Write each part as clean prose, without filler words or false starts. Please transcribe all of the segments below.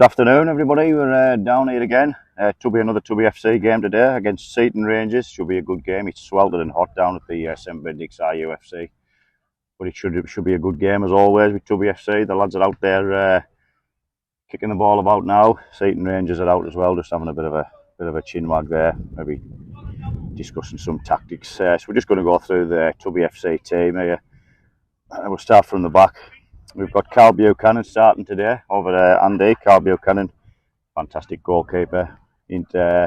Good afternoon, everybody. We're down here again. Another TubbyFC game today against Seaton Rangers. Should be a good game. It's sweltered and hot down at the St Benedict's IUFC, but it should be a good game as always with TubbyFC. The lads are out there kicking the ball about now. Seaton Rangers are out as well, just having a bit of a chinwag there, maybe discussing some tactics. So we're just going to go through the TubbyFC team here, and we'll start from the back. We've got Carl Buchanan starting today over there. Andy, Carl Buchanan, fantastic goalkeeper. And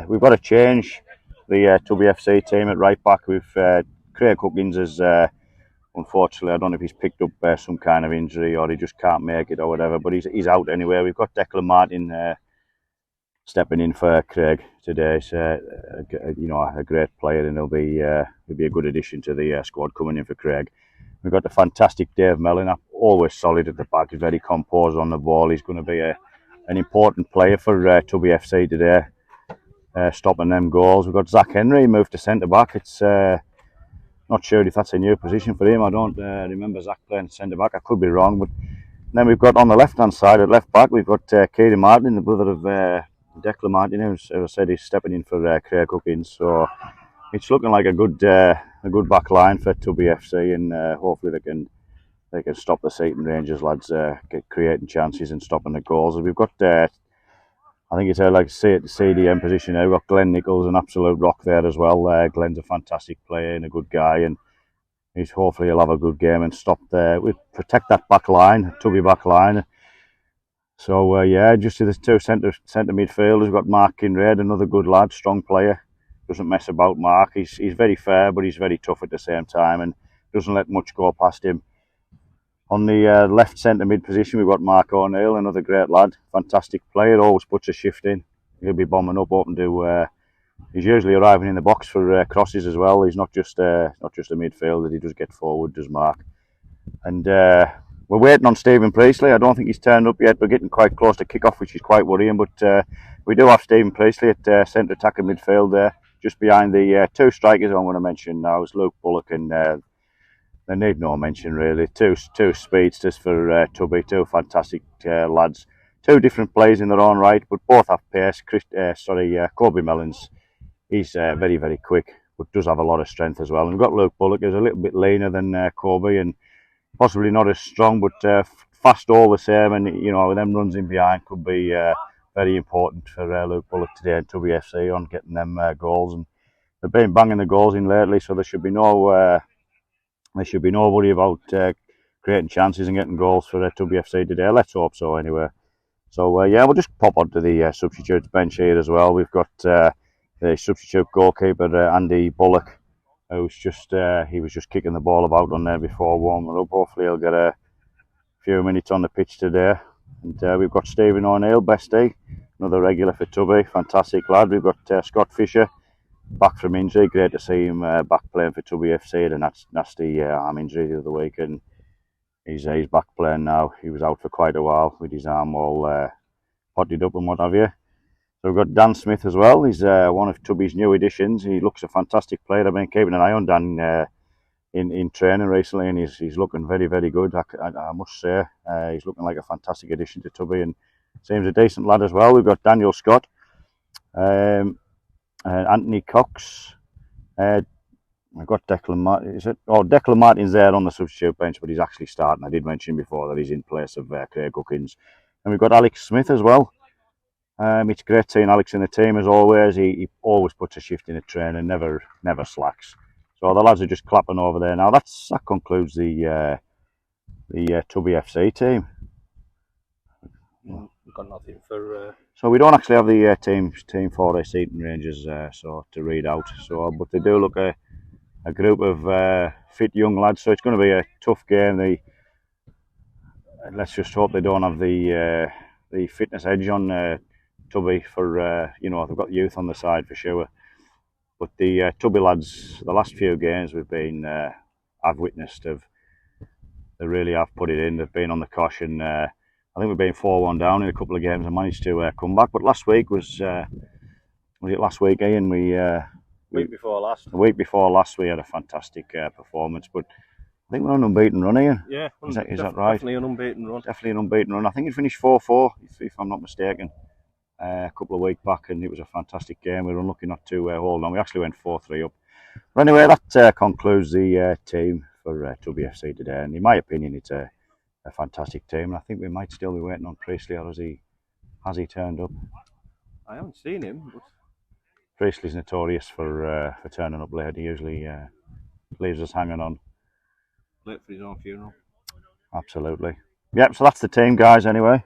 we've got to change the TubbyFC team at right back. With Craig Huckins is unfortunately, I don't know if he's picked up some kind of injury or he just can't make it or whatever, but he's out anyway. We've got Declan Martin stepping in for Craig today. So a great player, and he'll be a good addition to the squad coming in for Craig. We've got the fantastic Dave Mellon, always solid at the back. He's very composed on the ball. He's going to be an important player for TubbyFC today, stopping them goals. We've got Zach Henry moved to centre back. It's not sure if that's a new position for him. I don't remember Zach playing centre back. I could be wrong. But then we've got on the left hand side at left back, we've got Kieran Martin, the brother of Declan Martin, who, as I said, he's stepping in for Craig Huckins. So it's looking like a good back line for TubbyFC, and hopefully they can stop the Seaton Rangers lads creating chances and stopping the goals. We've got I think it's like CDM position now. We've got Glenn Nichols, an absolute rock there as well. Glenn's a fantastic player and a good guy, and hopefully he'll have a good game and stop there. We protect that back line, Tubby back line. So yeah, just to the two centre midfielders, we've got Mark Kinraid, another good lad, strong player. Doesn't mess about, Mark. He's very fair, but he's very tough at the same time, and doesn't let much go past him. On the left centre mid position, we've got Mark O'Neill, another great lad, fantastic player, always puts a shift in. He'll be bombing up, open to. He's usually arriving in the box for crosses as well. He's not just a midfielder. He does get forward, does Mark. And we're waiting on Stephen Priestley. I don't think he's turned up yet. We're getting quite close to kick-off, which is quite worrying. But we do have Stephen Priestley at centre attack and midfield there. Just behind the two strikers I'm going to mention now is Luke Bullock, and they need no mention really. Two speedsters for Tubby, two fantastic lads. Two different players in their own right, but both have pace. Kobe Mellons, he's very, very quick, but does have a lot of strength as well. And we've got Luke Bullock, who's a little bit leaner than Kobe, and possibly not as strong, but fast all the same. And with them runs in behind could be very important for Luke Bullock today and TubbyFC on getting them goals. And they've been banging the goals in lately, so there should be no worry about creating chances and getting goals for TubbyFC today. Let's hope so anyway. So yeah, we'll just pop onto the substitutes bench here as well. We've got the substitute goalkeeper Andy Bullock, who's he was just kicking the ball about on there before warming up. Hopefully he'll get a few minutes on the pitch today. And we've got Stephen O'Neill, bestie, another regular for Tubby, fantastic lad. We've got Scott Fisher, back from injury. Great to see him back playing for TubbyFC. And that's nasty arm injury the other week, and he's back playing now. He was out for quite a while with his arm all potted up and what have you. So we've got Dan Smith as well. He's one of Tubby's new additions. He looks a fantastic player. I've been keeping an eye on Dan in training recently, and he's looking very, very good. I must say, he's looking like a fantastic addition to Tubby, and seems a decent lad as well. We've got Daniel Scott, Anthony Cox. I've got Declan Martin. Declan Martin's there on the substitute bench, but he's actually starting. I did mention before that he's in place of Craig Huckins. And we've got Alex Smith as well. It's great seeing Alex in the team as always. He always puts a shift in a training, never slacks. So the lads are just clapping over there now. That concludes the TubbyFC team. We've got nothing for. So we don't actually have the team for Seaton Rangers to read out. So, but they do look a group of fit young lads. So it's going to be a tough game. Let's just hope they don't have the fitness edge on Tubby for they've got youth on the side for sure. But the Tubby lads, the last few games I've witnessed, they really have put it in. They've been on the caution. I think we've been 4-1 down in a couple of games and managed to come back. But last week was it last week, Ian? Week before last. The week before last, we had a fantastic performance. But I think we're on an unbeaten run, Ian. Yeah, is that right? Definitely an unbeaten run. Definitely an unbeaten run. I think it finished 4-4, if I'm not mistaken, a couple of weeks back, and it was a fantastic game. We were unlucky not to hold on. We actually went 4-3 up. But anyway, that concludes the team for TubbyFC today. And in my opinion, it's a fantastic team. And I think we might still be waiting on Priestley, or has he turned up? I haven't seen him, but Priestley's notorious for turning up late. He usually leaves us hanging on. late for his own funeral. Absolutely. Yep, so that's the team, guys, anyway.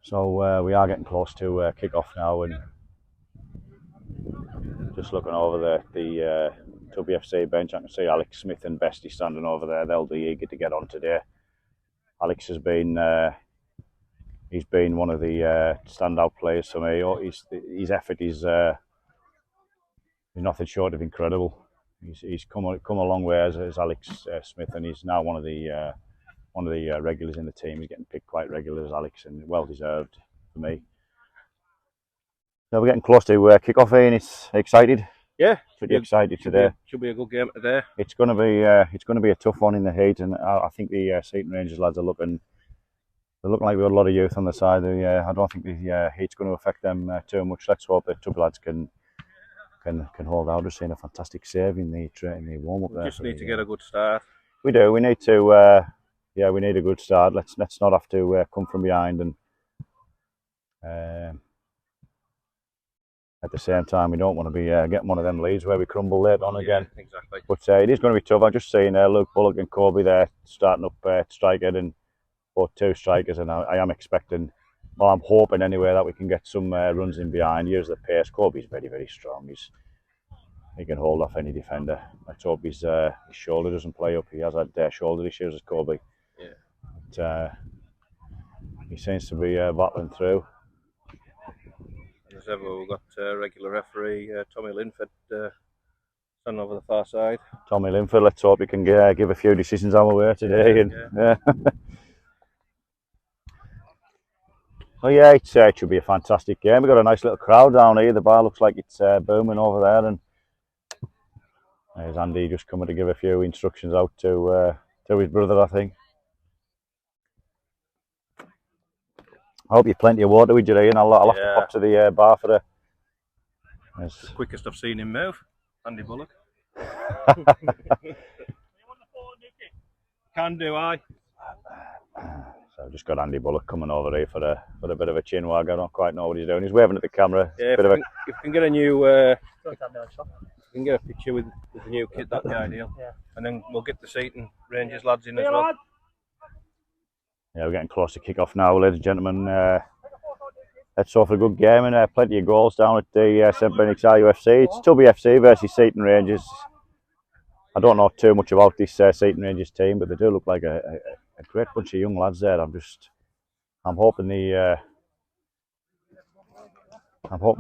So we are getting close to kick-off now, and just looking over the TubbyFC bench, I can see Alex Smith and Bestie standing over there. They'll be eager to get on today. Alex has been he's been one of the standout players for me. His effort is nothing short of incredible. He's come a long way as Alex Smith, and he's now one of the regulars in the team. He's getting picked quite regular as Alex, and well deserved for me. So we're getting close to kick-off, Ian. It's excited. Yeah, pretty excited today. Should be a good game today. It's going to be a tough one in the heat, and I think the Seaton Rangers lads are looking. They're looking like we've got a lot of youth on the side. I don't think the heat's going to affect them too much. Let's hope the Tubby lads can hold out. Just seeing a fantastic save in the warm up there. We just need to get a good start. We do. We need to. We need a good start. Let's not have to come from behind, and at the same time, we don't want to be getting one of them leads where we crumble late on again. Exactly. But it is going to be tough. I've just seen Luke Bullock and Kobe there starting up striker, and both two strikers, and I am expecting. Well, I'm hoping anyway that we can get some runs in behind. Here's the pace. Kobe's very, very strong. He can hold off any defender. Let's hope his shoulder doesn't play up. He has had shoulder issues as Kobe. Yeah. But, he seems to be battling through. As ever, we've got regular referee Tommy Linford standing over the far side. Tommy Linford. Let's hope he can give a few decisions our way today. Yeah. So yeah, it should be a fantastic game. We've got a nice little crowd down here. The bar looks like it's booming over there, and there's Andy just coming to give a few instructions out to his brother, I think. I hope you have plenty of water with you, Ian. I'll have to pop to the bar for It's the quickest I've seen him move, Andy Bullock. Can do, I. So I've just got Andy Bullock coming over here for a bit of a chin wag. I don't quite know what he's doing. He's waving at the camera. Yeah, if we can get a new, if we can get a picture with the new kit, that'd be ideal. Yeah. And then we'll get the Seaton Rangers lads in as well. Yeah, we're getting close to kick off now, ladies and gentlemen. Let's hope for a good game, and plenty of goals down at the St Benedict's IUFC. It's TubbyFC versus Seaton Rangers. I don't know too much about this Seaton Rangers team, but they do look like a great bunch of young lads there. I'm hoping we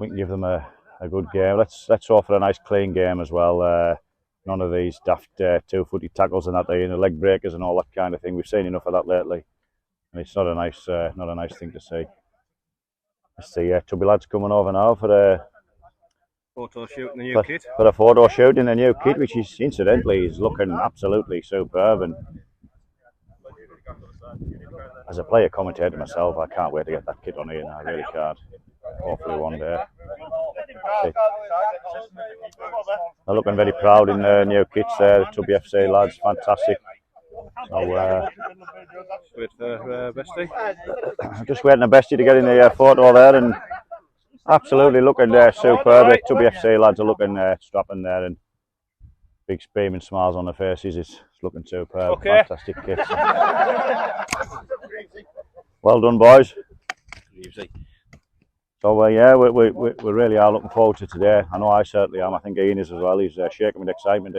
can give them a good game. Let's hope for a nice clean game as well. None of these daft two-footed tackles and that, leg breakers and all that kind of thing. We've seen enough of that lately, and it's not a nice thing to see. Let's see, Tubby lads coming over now for a photo shoot in the new kit. For a photo shoot in the new kit, which is incidentally is looking absolutely superb. And as a player commentator myself, I can't wait to get that kit on here, and I really can't. Hopefully one day. They're looking very proud in their new kits there, the TubbyFC lads, fantastic. So, wait for Bestie. I'm just waiting for Bestie to get in the photo there, and absolutely looking superb. The TubbyFC lads are looking strapping there, and big beaming smiles on their faces. It's looking superb. Okay. Fantastic kits. Well done, boys. Easy. So yeah, we really are looking forward to today. I know I certainly am. I think Ian is as well. He's shaking with excitement.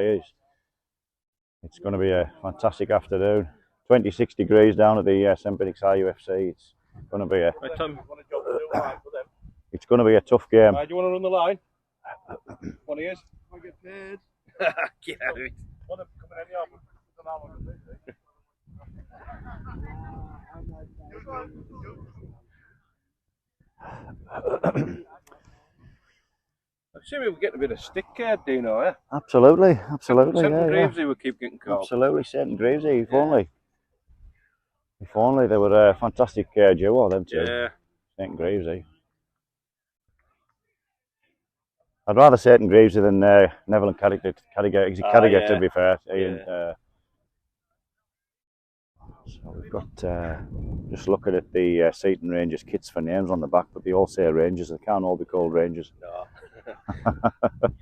It's going to be a fantastic afternoon. 26 degrees down at the St Benedict's IUFC. It's going to be a tough game. Do you want to run the line? What he is? I get paid. Get out. Assuming we're getting a bit of stick card, Dino, eh? Absolutely, absolutely. Seaton Yeah, Gravesy we keep getting called. absolutely. Seaton Gravesy, if only they were a fantastic duo, them two. Yeah. Seaton Gravesy. I'd rather Seaton Gravesy than Neville and Carragher, Yeah. to be fair. Yeah. So we've got, just looking at the Seaton Rangers kits for names on the back, but they all say Rangers. They can't all be called Rangers. No. That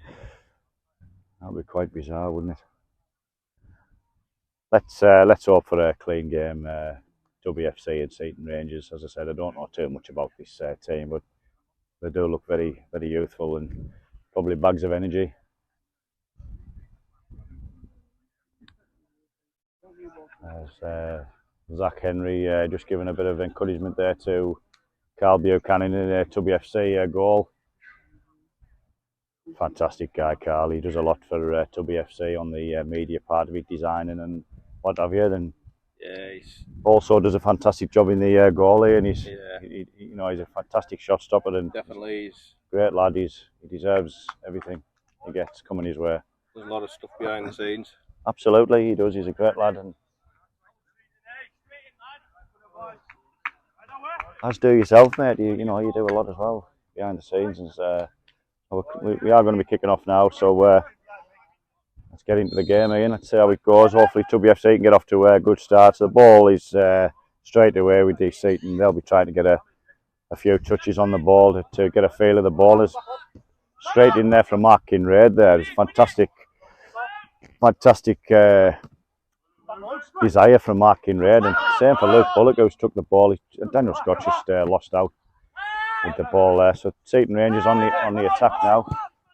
would be quite bizarre, wouldn't it? Let's hope for a clean game. TubbyFC and Seaton Rangers. As I said, I don't know too much about this team, but they do look very, very youthful and probably bags of energy. As Zach Henry just giving a bit of encouragement there to Carl Buchanan in a TubbyFC goal. Fantastic guy, Carl. He does a lot for TubbyFC on the media part of it, designing and what have you. And Yeah, he's also does a fantastic job in the goalie, and he's yeah, he's a fantastic shot stopper and definitely he's great lad. He deserves everything he gets coming his way. there's a lot of stuff behind the scenes. Absolutely, he does. He's a great lad, and as do yourself, mate. You do a lot as well behind the scenes. And we are going to be kicking off now, so let's get into the game again. Let's see how it goes. Hopefully, TubbyFC can get off to a good start. So the ball is straight away with the Seaton. They'll be trying to get a few touches on the ball to get a feel of the ball. Is straight in there from Mark Kinraid. There, it's fantastic desire from Mark Kinraid, and same for Luke Bullock, who's took the ball. Daniel Scott just lost out with the ball there. So Seaton Rangers on the attack now,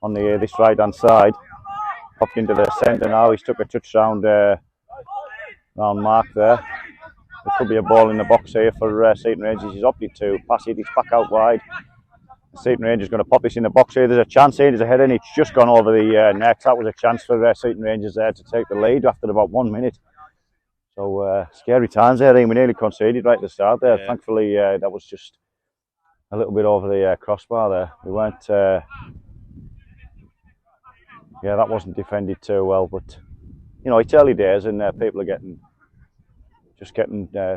on this right hand side. Popped into the centre now. He's took a touch round Mark there. There could be a ball in the box here for Seaton Rangers. He's opted to pass it. It's back out wide. Seaton Rangers going to pop this in the box here. There's a chance here. There's a header, and it's just gone over the net. That was a chance for Seaton Rangers there to take the lead after about 1 minute. So scary times there. We nearly conceded right at the start there. Yeah. Thankfully, that was just a little bit over the crossbar there. We weren't. Yeah, that wasn't defended too well. But it's early days, and people are getting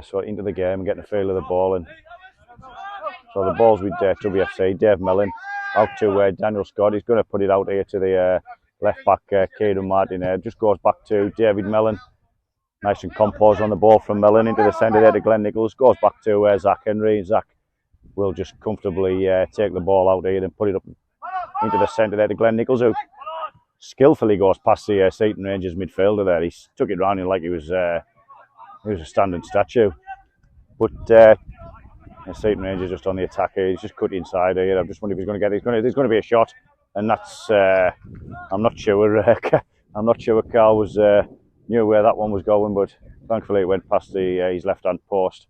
sort of into the game and getting a feel of the ball. And so the ball's with TubbyFC. Dave Mellon out to Daniel Scott. He's going to put it out here to the left back, Kieran Martin. Just goes back to David Mellon. Nice and composed on the ball from Mellon into the centre there to Glenn Nichols. Goes back to Zach Henry. Zach will just comfortably take the ball out here and put it up into the centre there to Glenn Nichols, who skillfully goes past the Seaton Rangers midfielder there. He took it round him like he was a standing statue. But Seaton Rangers just on the attack here. He's just cut inside here. I'm just wondering if he's going to get it. There's going to be a shot, and that's I'm not sure. I'm not sure Carl was knew where that one was going, but thankfully it went past his left-hand post,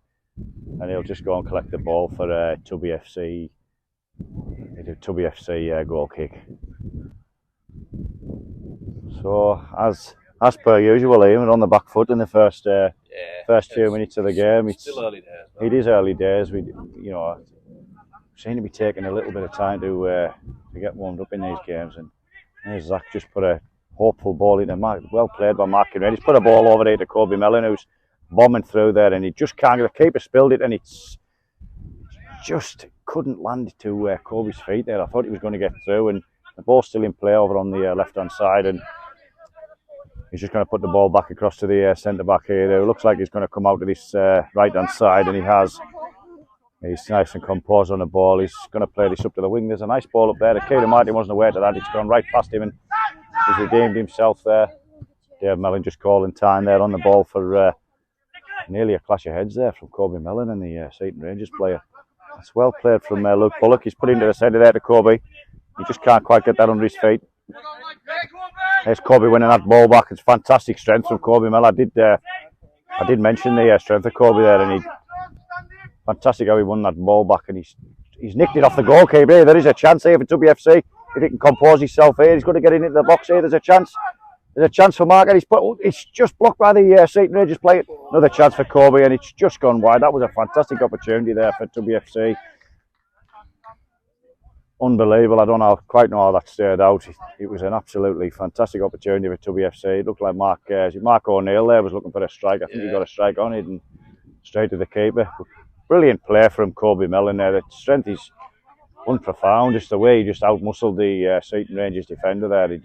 and he'll just go and collect the ball for TubbyFC. TubbyFC goal kick. So as per usual, even on the back foot in the first few minutes of the game. It's still early days. It is early days. We seem to be taking a little bit of time to get warmed up in these games, and there's Zach just put a hopeful ball in. Well played by Mark Kinraid. He's put a ball over there to Kobe Mellon, who's bombing through there, and he just can't get the keeper spilled it, and it's just couldn't land to Kobe's feet there. I thought he was going to get through, and the ball's still in play over on the left-hand side, and he's just going to put the ball back across to the centre back here. It looks like he's going to come out to this right-hand side, and he has. He's nice and composed on the ball. He's going to play this up to the wing. There's a nice ball up there. The Kieran Martin wasn't aware of that. It's gone right past him, and he's redeemed himself there. Dave Mellon just calling time there on the ball for nearly a clash of heads there from Kobe Mellon and the Seaton Rangers player. It's well played from Luke Bullock. He's put into the centre there to Kobe. He just can't quite get that under his feet. There's Kobe winning that ball back. It's fantastic strength from Kobe Mellon. I did mention the strength of Kobe there, and he fantastic how he won that ball back, and he's nicked it off the goalkeeper. There is a chance here for TubbyFC. If he can compose himself here, he's going to get into the box here. There's a chance. There's a chance for Mark, and it's just blocked by the Seaton Rangers player. Another chance for Kobe, and it's just gone wide. That was a fantastic opportunity there for TubbyFC. unbelievable. I don't quite know how that stayed out. It was an absolutely fantastic opportunity for TubbyFC. It looked like Mark O'Neill there was looking for a strike. I think he got a strike on it and straight to the keeper. Brilliant play from Kobe Mellon there. The strength is unprofound. Just the way he just outmuscled the Seaton Rangers defender there. He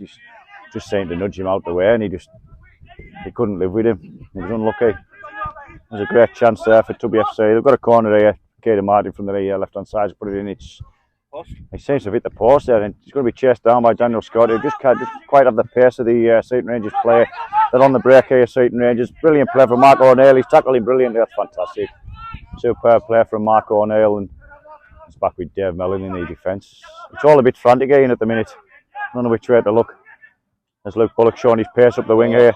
just seemed to nudge him out the way, and he couldn't live with him. He was unlucky. There's a great chance there for TubbyFC. They've got a corner here. Kaden Martin from the left-hand side has put it in. He seems to have hit the post there, and he's going to be chased down by Daniel Scott, who just can't quite have the pace of the Seaton Rangers play. They're on the break here, Seaton Rangers. Brilliant play from Mark O'Neill. He's tackled him brilliantly. That's fantastic. Superb play from Mark O'Neill, and it's back with Dave Mellon in the defence. It's all a bit frantic again at the minute. I don't know which way to look. There's Luke Bullock showing his pace up the wing here.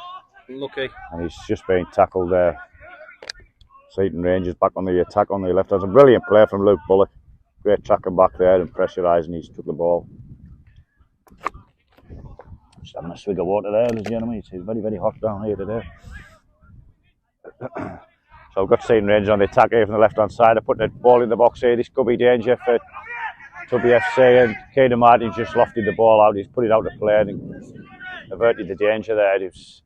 Lucky. And he's just been tackled there. Seaton Rangers back on the attack on the left hand. A brilliant play from Luke Bullock. Great tracking back there and pressurising. He's took the ball. Just having a swig of water there, ladies and gentlemen. It's very, very hot down here today. So we've got Seaton Rangers on the attack here from the left hand side. They're putting the ball in the box here. This could be danger for TubbyFC, and Kaden Martin's just lofted the ball out. He's put it out to play and averted the danger there. There's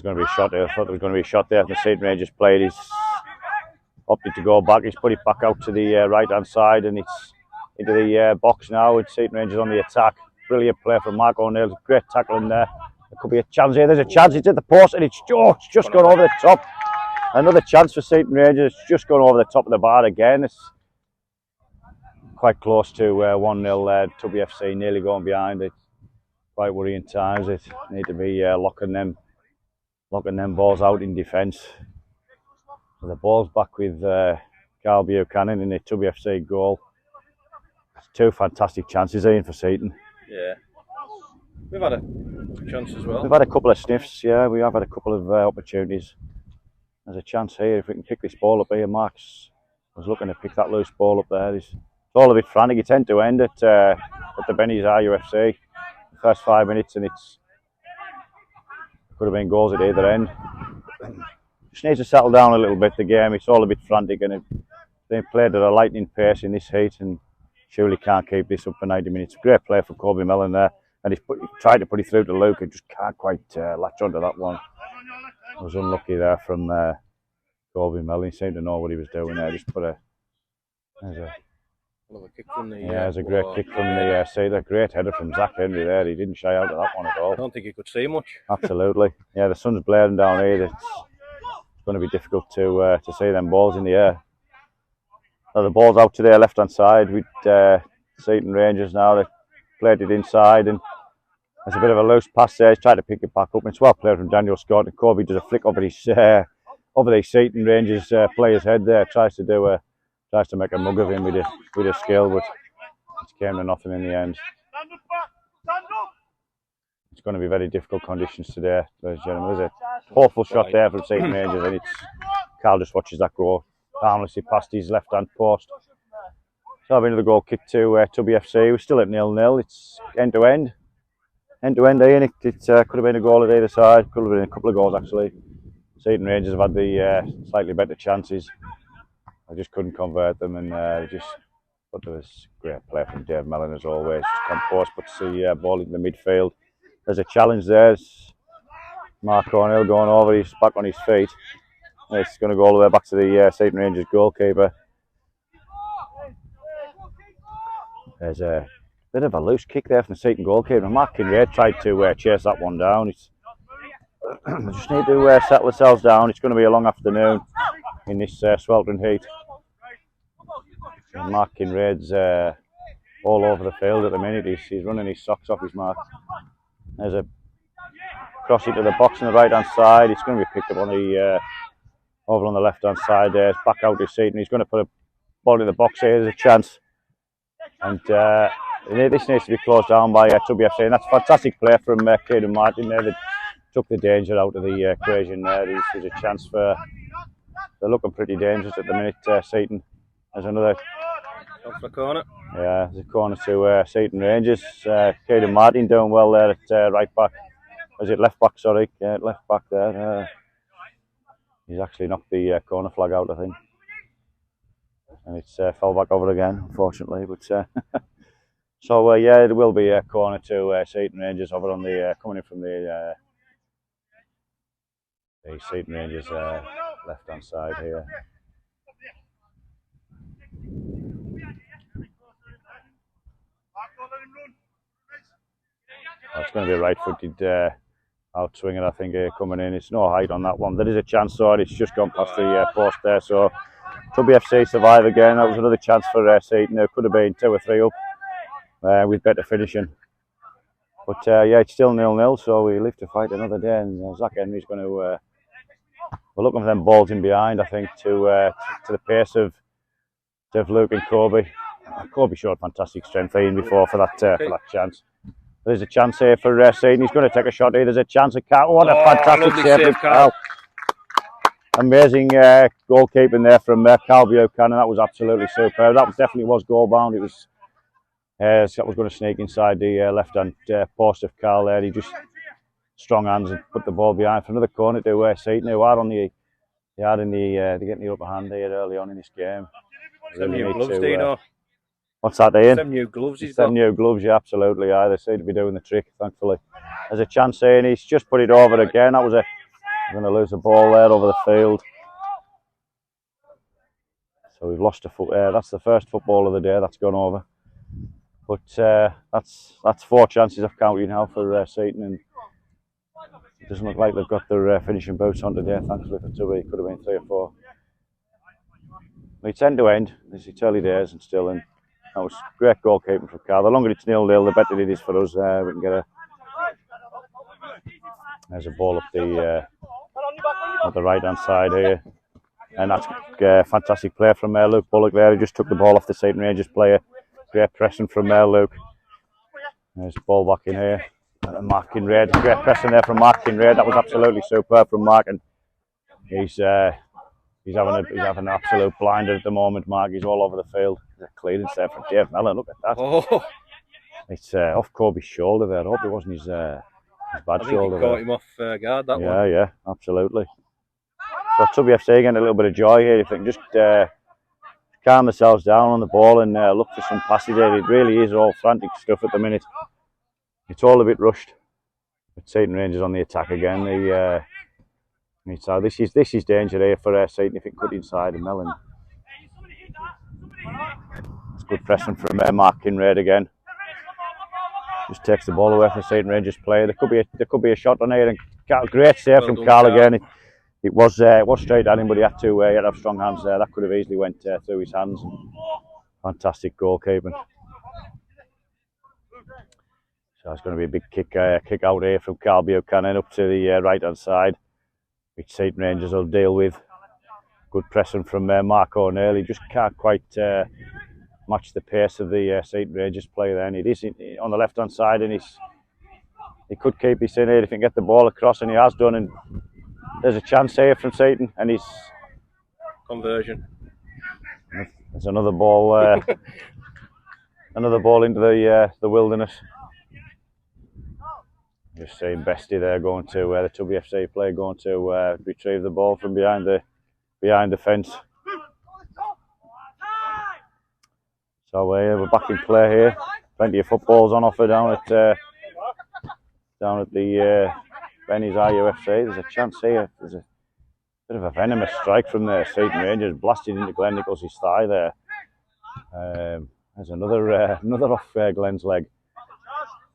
going to be a shot there. I thought there was going to be a shot there. The Seaton Rangers played. He's opted to go back. He's put it back out to the right hand side, and it's into the box now. With Seaton Rangers on the attack. Brilliant play from Mark O'Neill. Great tackle in there. There could be a chance here. There's a chance. It's at the post, and it's just gone over the top. Another chance for Seaton Rangers. It's just gone over the top of the bar again. It's quite close to 1-0. TubbyFC nearly going behind. It's quite worrying times. It need to be locking them balls out in defence. So the ball's back with Carl Buchanan in the TubbyFC goal. Two fantastic chances in for Seaton. Yeah. We've had a chance as well. We've had a couple of sniffs, yeah. We have had a couple of opportunities. There's a chance here if we can pick this ball up here. Mark's was looking to pick that loose ball up there. It's all a bit frantic. It's end to end at the Benny's RUFC. The first 5 minutes, and it's could have been goals at either end. Just needs to settle down a little bit, the game. It's all a bit frantic, and they played at a lightning pace in this heat, and surely can't keep this up for 90 minutes. Great play from Kobe Mellon there, and he tried to put it through to Luke, and just can't quite latch onto that one. It was unlucky there from Kobe Mellon. He seemed to know what he was doing there. Just put there's a great kick from the Seaton. Great header from Zach Henry there. He didn't shy out of that one at all. I don't think he could see much. Absolutely. Yeah, the sun's blaring down here. It's going to be difficult to see them balls in the air. So the ball's out to their left hand side with Seaton Rangers now. They played it inside, and there's a bit of a loose pass there. He's tried to pick it back up. It's well played from Daniel Scott, and Kobe does a flick over his over the Seaton Rangers player's head there. Tries to make a mug of him with a skill, but it came to nothing in the end. It's going to be very difficult conditions today, ladies and gentlemen. There's a awful shot there from Seaton Rangers, and Carl just watches that go harmlessly past his left-hand post. So having another goal kick to TubbyFC. We're still at 0-0. It's end to end. End to end, Ian. It could have been a goal at either side. Could have been a couple of goals actually. Seaton Rangers have had the slightly better chances. I just couldn't convert them, and but there was great play from Dave Mellon as always. Just composed, puts the ball into the midfield. There's a challenge there. It's Mark O'Neill going over. He's back on his feet. It's going to go all the way back to the Seaton Rangers goalkeeper. There's a bit of a loose kick there from the Seaton goalkeeper. Mark Kinraid tried to chase that one down. We just need to settle ourselves down. It's going to be a long afternoon in this sweltering heat. And Mark Kinraid's all over the field at the minute. He's running his socks off his mark. There's a cross into the box on the right hand side. It's going to be picked up on the over on the left hand side there. It's back out to Seaton. He's going to put a ball in the box here. There's a chance. And this needs to be closed down by TubbyFC. And that's a fantastic play from Kaden Martin there. That took the danger out of the equation there. There's a chance for... They're looking pretty dangerous at the minute, Seaton. There's another... Off the corner. Yeah, there's a corner to Seaton Rangers. Kaden Martin doing well there at right back. is it left back? Sorry, left back there. He's actually knocked the corner flag out, I think, and it's fell back over again, unfortunately. But so yeah, it will be a corner to Seaton Rangers over on the coming in from the Seaton Rangers left hand side here. Oh, it's going to be a right-footed out swinger, I think, coming in. It's no height on that one. There is a chance, though, it's just gone past the post there. So TubbyFc survive again. That was another chance for Seaton. It could have been 2 or 3 up with better finishing. But yeah, it's still 0-0, so we live to fight another day. And Zach Henry's going to. We're looking for them balls in behind, I think, to the pace of Luke and Kobe. Kobe showed fantastic strength in before for that chance. There's a chance here for Seaton. He's going to take a shot here. There's a chance of Carl. What a fantastic save from Carl. Amazing goalkeeping there from Carl Buchanan. That was absolutely superb. That definitely was goal bound. It was that was going to sneak inside the left hand post of Carl there. He just strong hands and put the ball behind for another corner to Seaton, who are on the they're getting the upper hand here early on in this game. Some new gloves, Dino. What's that, Ian? Some new gloves he's got. Some new gloves, yeah, absolutely. Yeah, they seem to be doing the trick, thankfully. There's a chance here, and he's just put it over again. That was I'm going to lose the ball there over the field. So we've lost a foot. That's the first football of the day that's gone over. But that's 4 chances I've counted now for Seaton, and it doesn't look like they've got their finishing boots on today. Thankfully for Tubby, it could have been 3 or 4. It's end to end. It's early days and still in. That was great goalkeeping from Carl. The longer it's 0-0, the better it is for us. We can get there's a ball up the right hand side here, and that's fantastic play from Luke Bullock there. He just took the ball off the Seaton Rangers player. Great pressing from Luke. There's the ball back in here. Mark Kinraid. Great pressing there from Mark Kinraid. That was absolutely superb from Mark, and he's having an absolute blinder at the moment. Mark, he's all over the field. There's a clearance there from Dave Mellon. Look at that. Oh. It's off Kobe's shoulder there. I hope it wasn't his bad shoulder. I think he caught him off guard, that one. Yeah, absolutely. So TubbyFc getting a little bit of joy here. If they can just calm themselves down on the ball and look for some passes there. It really is all frantic stuff at the minute. It's all a bit rushed. But Seaton Rangers on the attack again. So this is danger here for Seaton if it cut inside and Mellon. It's good pressing from Mark Kinraid again. Just takes the ball away from Seaton Rangers player. There could be a shot on here, and great save from Carl again. It was straight at him, but he had to have strong hands there. That could have easily went through his hands. Fantastic goalkeeping. So it's going to be a big kick out here from Carl Buchanan up to the right hand side, which Seaton Rangers will deal with. Good pressing from Mark O'Neill. He just can't quite match the pace of the Seaton Rangers player there. And it is on the left hand side, and he could keep his in here if he can get the ball across, and he has done. And there's a chance here from Seaton, and he's conversion. There's another ball, into the wilderness. Just seeing Bestie there going to the TubbyFc player going to retrieve the ball from behind the fence. So we're back in play here. Plenty of footballs on offer down at the Benny's IUFC. There's a chance here. There's a bit of a venomous strike from the Seaton Rangers, blasted into Glenn Nicholls' thigh there. There's another off Glenn's leg.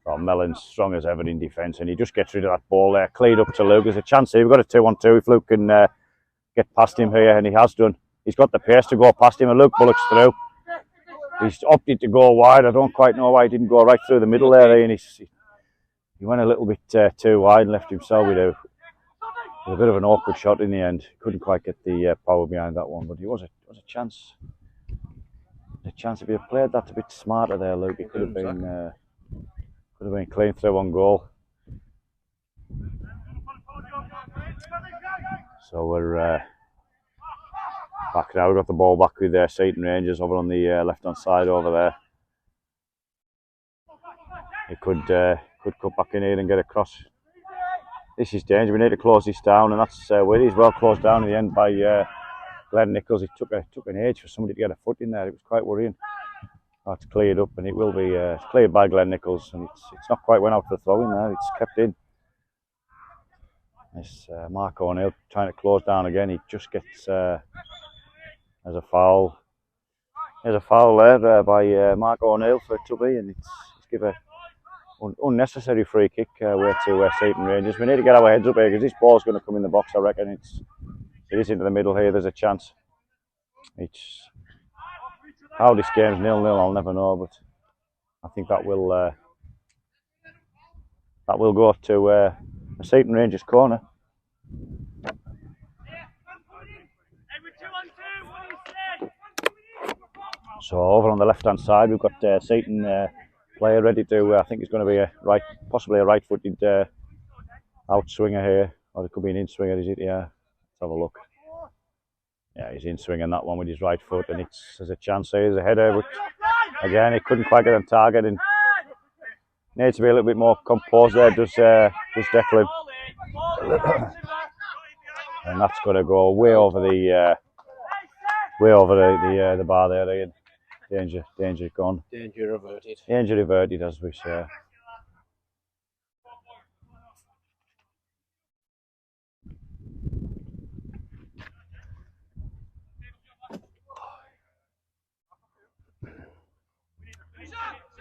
Oh, Mellon's strong as ever in defence, and he just gets rid of that ball there. Cleared up to Luke. There's a chance here. We've got a 2-on-2 if Luke can get past him here, and he has done. He's got the pace to go past him, and Luke Bullock's through. He's opted to go wide. I don't quite know why he didn't go right through the middle there, and he went a little bit too wide and left himself with a bit of an awkward shot in the end. Couldn't quite get the power behind that one, but it was a chance. A chance if he had played that a bit smarter there, Luke. It could have been clean through on goal. So we're back now. We've got the ball back with Seaton Rangers over on the left hand side over there. He could cut back in here and get across. this is danger. We need to close this down, and that's well, it is well closed down in the end by Glenn Nichols. It took an age for somebody to get a foot in there. It was quite worrying. That's cleared up, and it will be cleared by Glenn Nichols, and it's not quite went out for throw in there. It's kept in. It's Mark O'Neill trying to close down again. He just gets there's a foul. There's a foul there by Mark O'Neill for Tubby, and it's give a unnecessary free kick away to Seaton Rangers. We need to get our heads up here because this ball's going to come in the box. I reckon it is into the middle here. There's a chance. It's how this game's 0-0. I'll never know, but I think that will go to a Seaton Rangers corner. So over on the left-hand side, we've got Seaton player ready to. I think it's going to be possibly a right-footed out-swinger here, or it could be an in-swinger. Is it? Yeah. Let's have a look. Yeah, he's in-swinging that one with his right foot, and there's a chance here. There's a header, but again, he couldn't quite get on target, and needs to be a little bit more composed there. Does Declan, and that's going to go way over the bar there, Ian. Danger gone. Danger averted. Danger averted, as we say.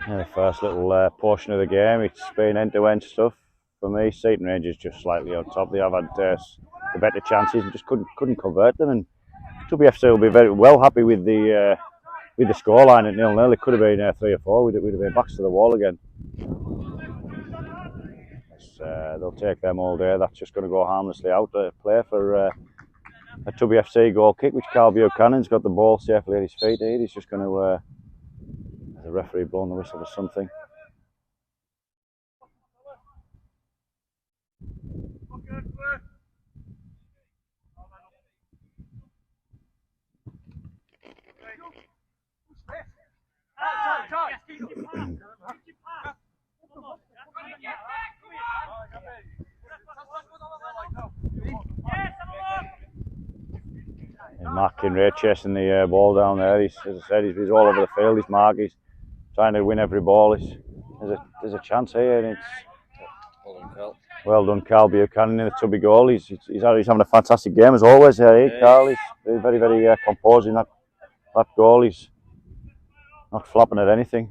Yeah, the first little portion of the game, it's been end-to-end stuff for me. Seaton Rangers just slightly on top. They have had the better chances and just couldn't convert them. And TubbyFc will be very well happy with the scoreline at 0-0. It could have been 3 or 4. We'd have been backs to the wall again. They'll take them all day. That's just going to go harmlessly out to play for a TubbyFc goal kick, which Carl Buchanan's got the ball safely at his feet. He's just going to. The referee blowing the whistle or something. Mark Kinray chasing the ball down there. As I said, he's all over the field. He's Mark. He's trying to win every ball. There's a chance here, and it's well done, Carl Buchanan in the Tubby goal. He's having a fantastic game as always. Carl is very composed in that goal. He's not flapping at anything.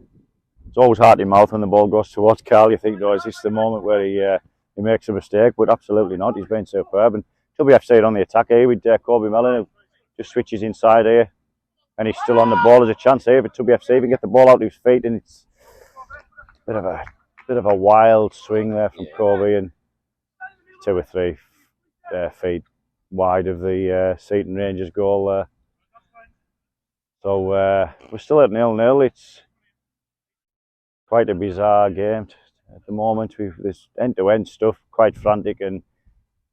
It's always heart in mouth when the ball goes towards Carl. You think, is this the moment where he makes a mistake? But absolutely not. He's been superb. And TubbyFc on the attack here with Kobe Mellon, who just switches inside here. And he's still on the ball. There's a chance here for TubbyFc. He can get the ball out to his feet, and it's a bit of a wild swing there from Kobe, and 2 or 3 feet wide of the Seaton Rangers goal there. So we're still at 0-0. It's quite a bizarre game at the moment. There's end-to-end stuff, quite frantic, and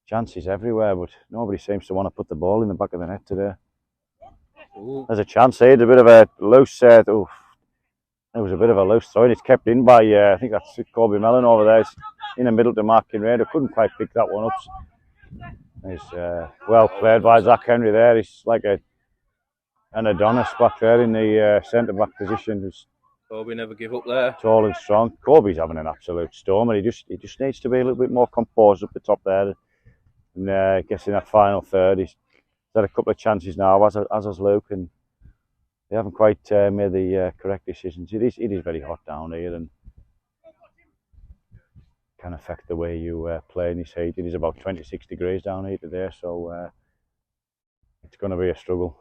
chances everywhere, but nobody seems to want to put the ball in the back of the net today. Ooh. There's a chance here. It's a bit of a loose. There was a bit of a loose throw, and it's kept in by I think that's Kobe Mellon over there. It's in the middle to Mark Kinray. Couldn't quite pick that one up. It's well played by Zach Henry there. He's like an Adonis back there in the centre back position. Kobe never give up there. Tall and strong. Kobe's having an absolute storm, and he just needs to be a little bit more composed up the top there. And gets in that final third. He's had a couple of chances now, as has Luke, and they haven't quite made the correct decisions. It is very hot down here, and can affect the way you play in this heat. It is about 26 degrees down here today, so it's going to be a struggle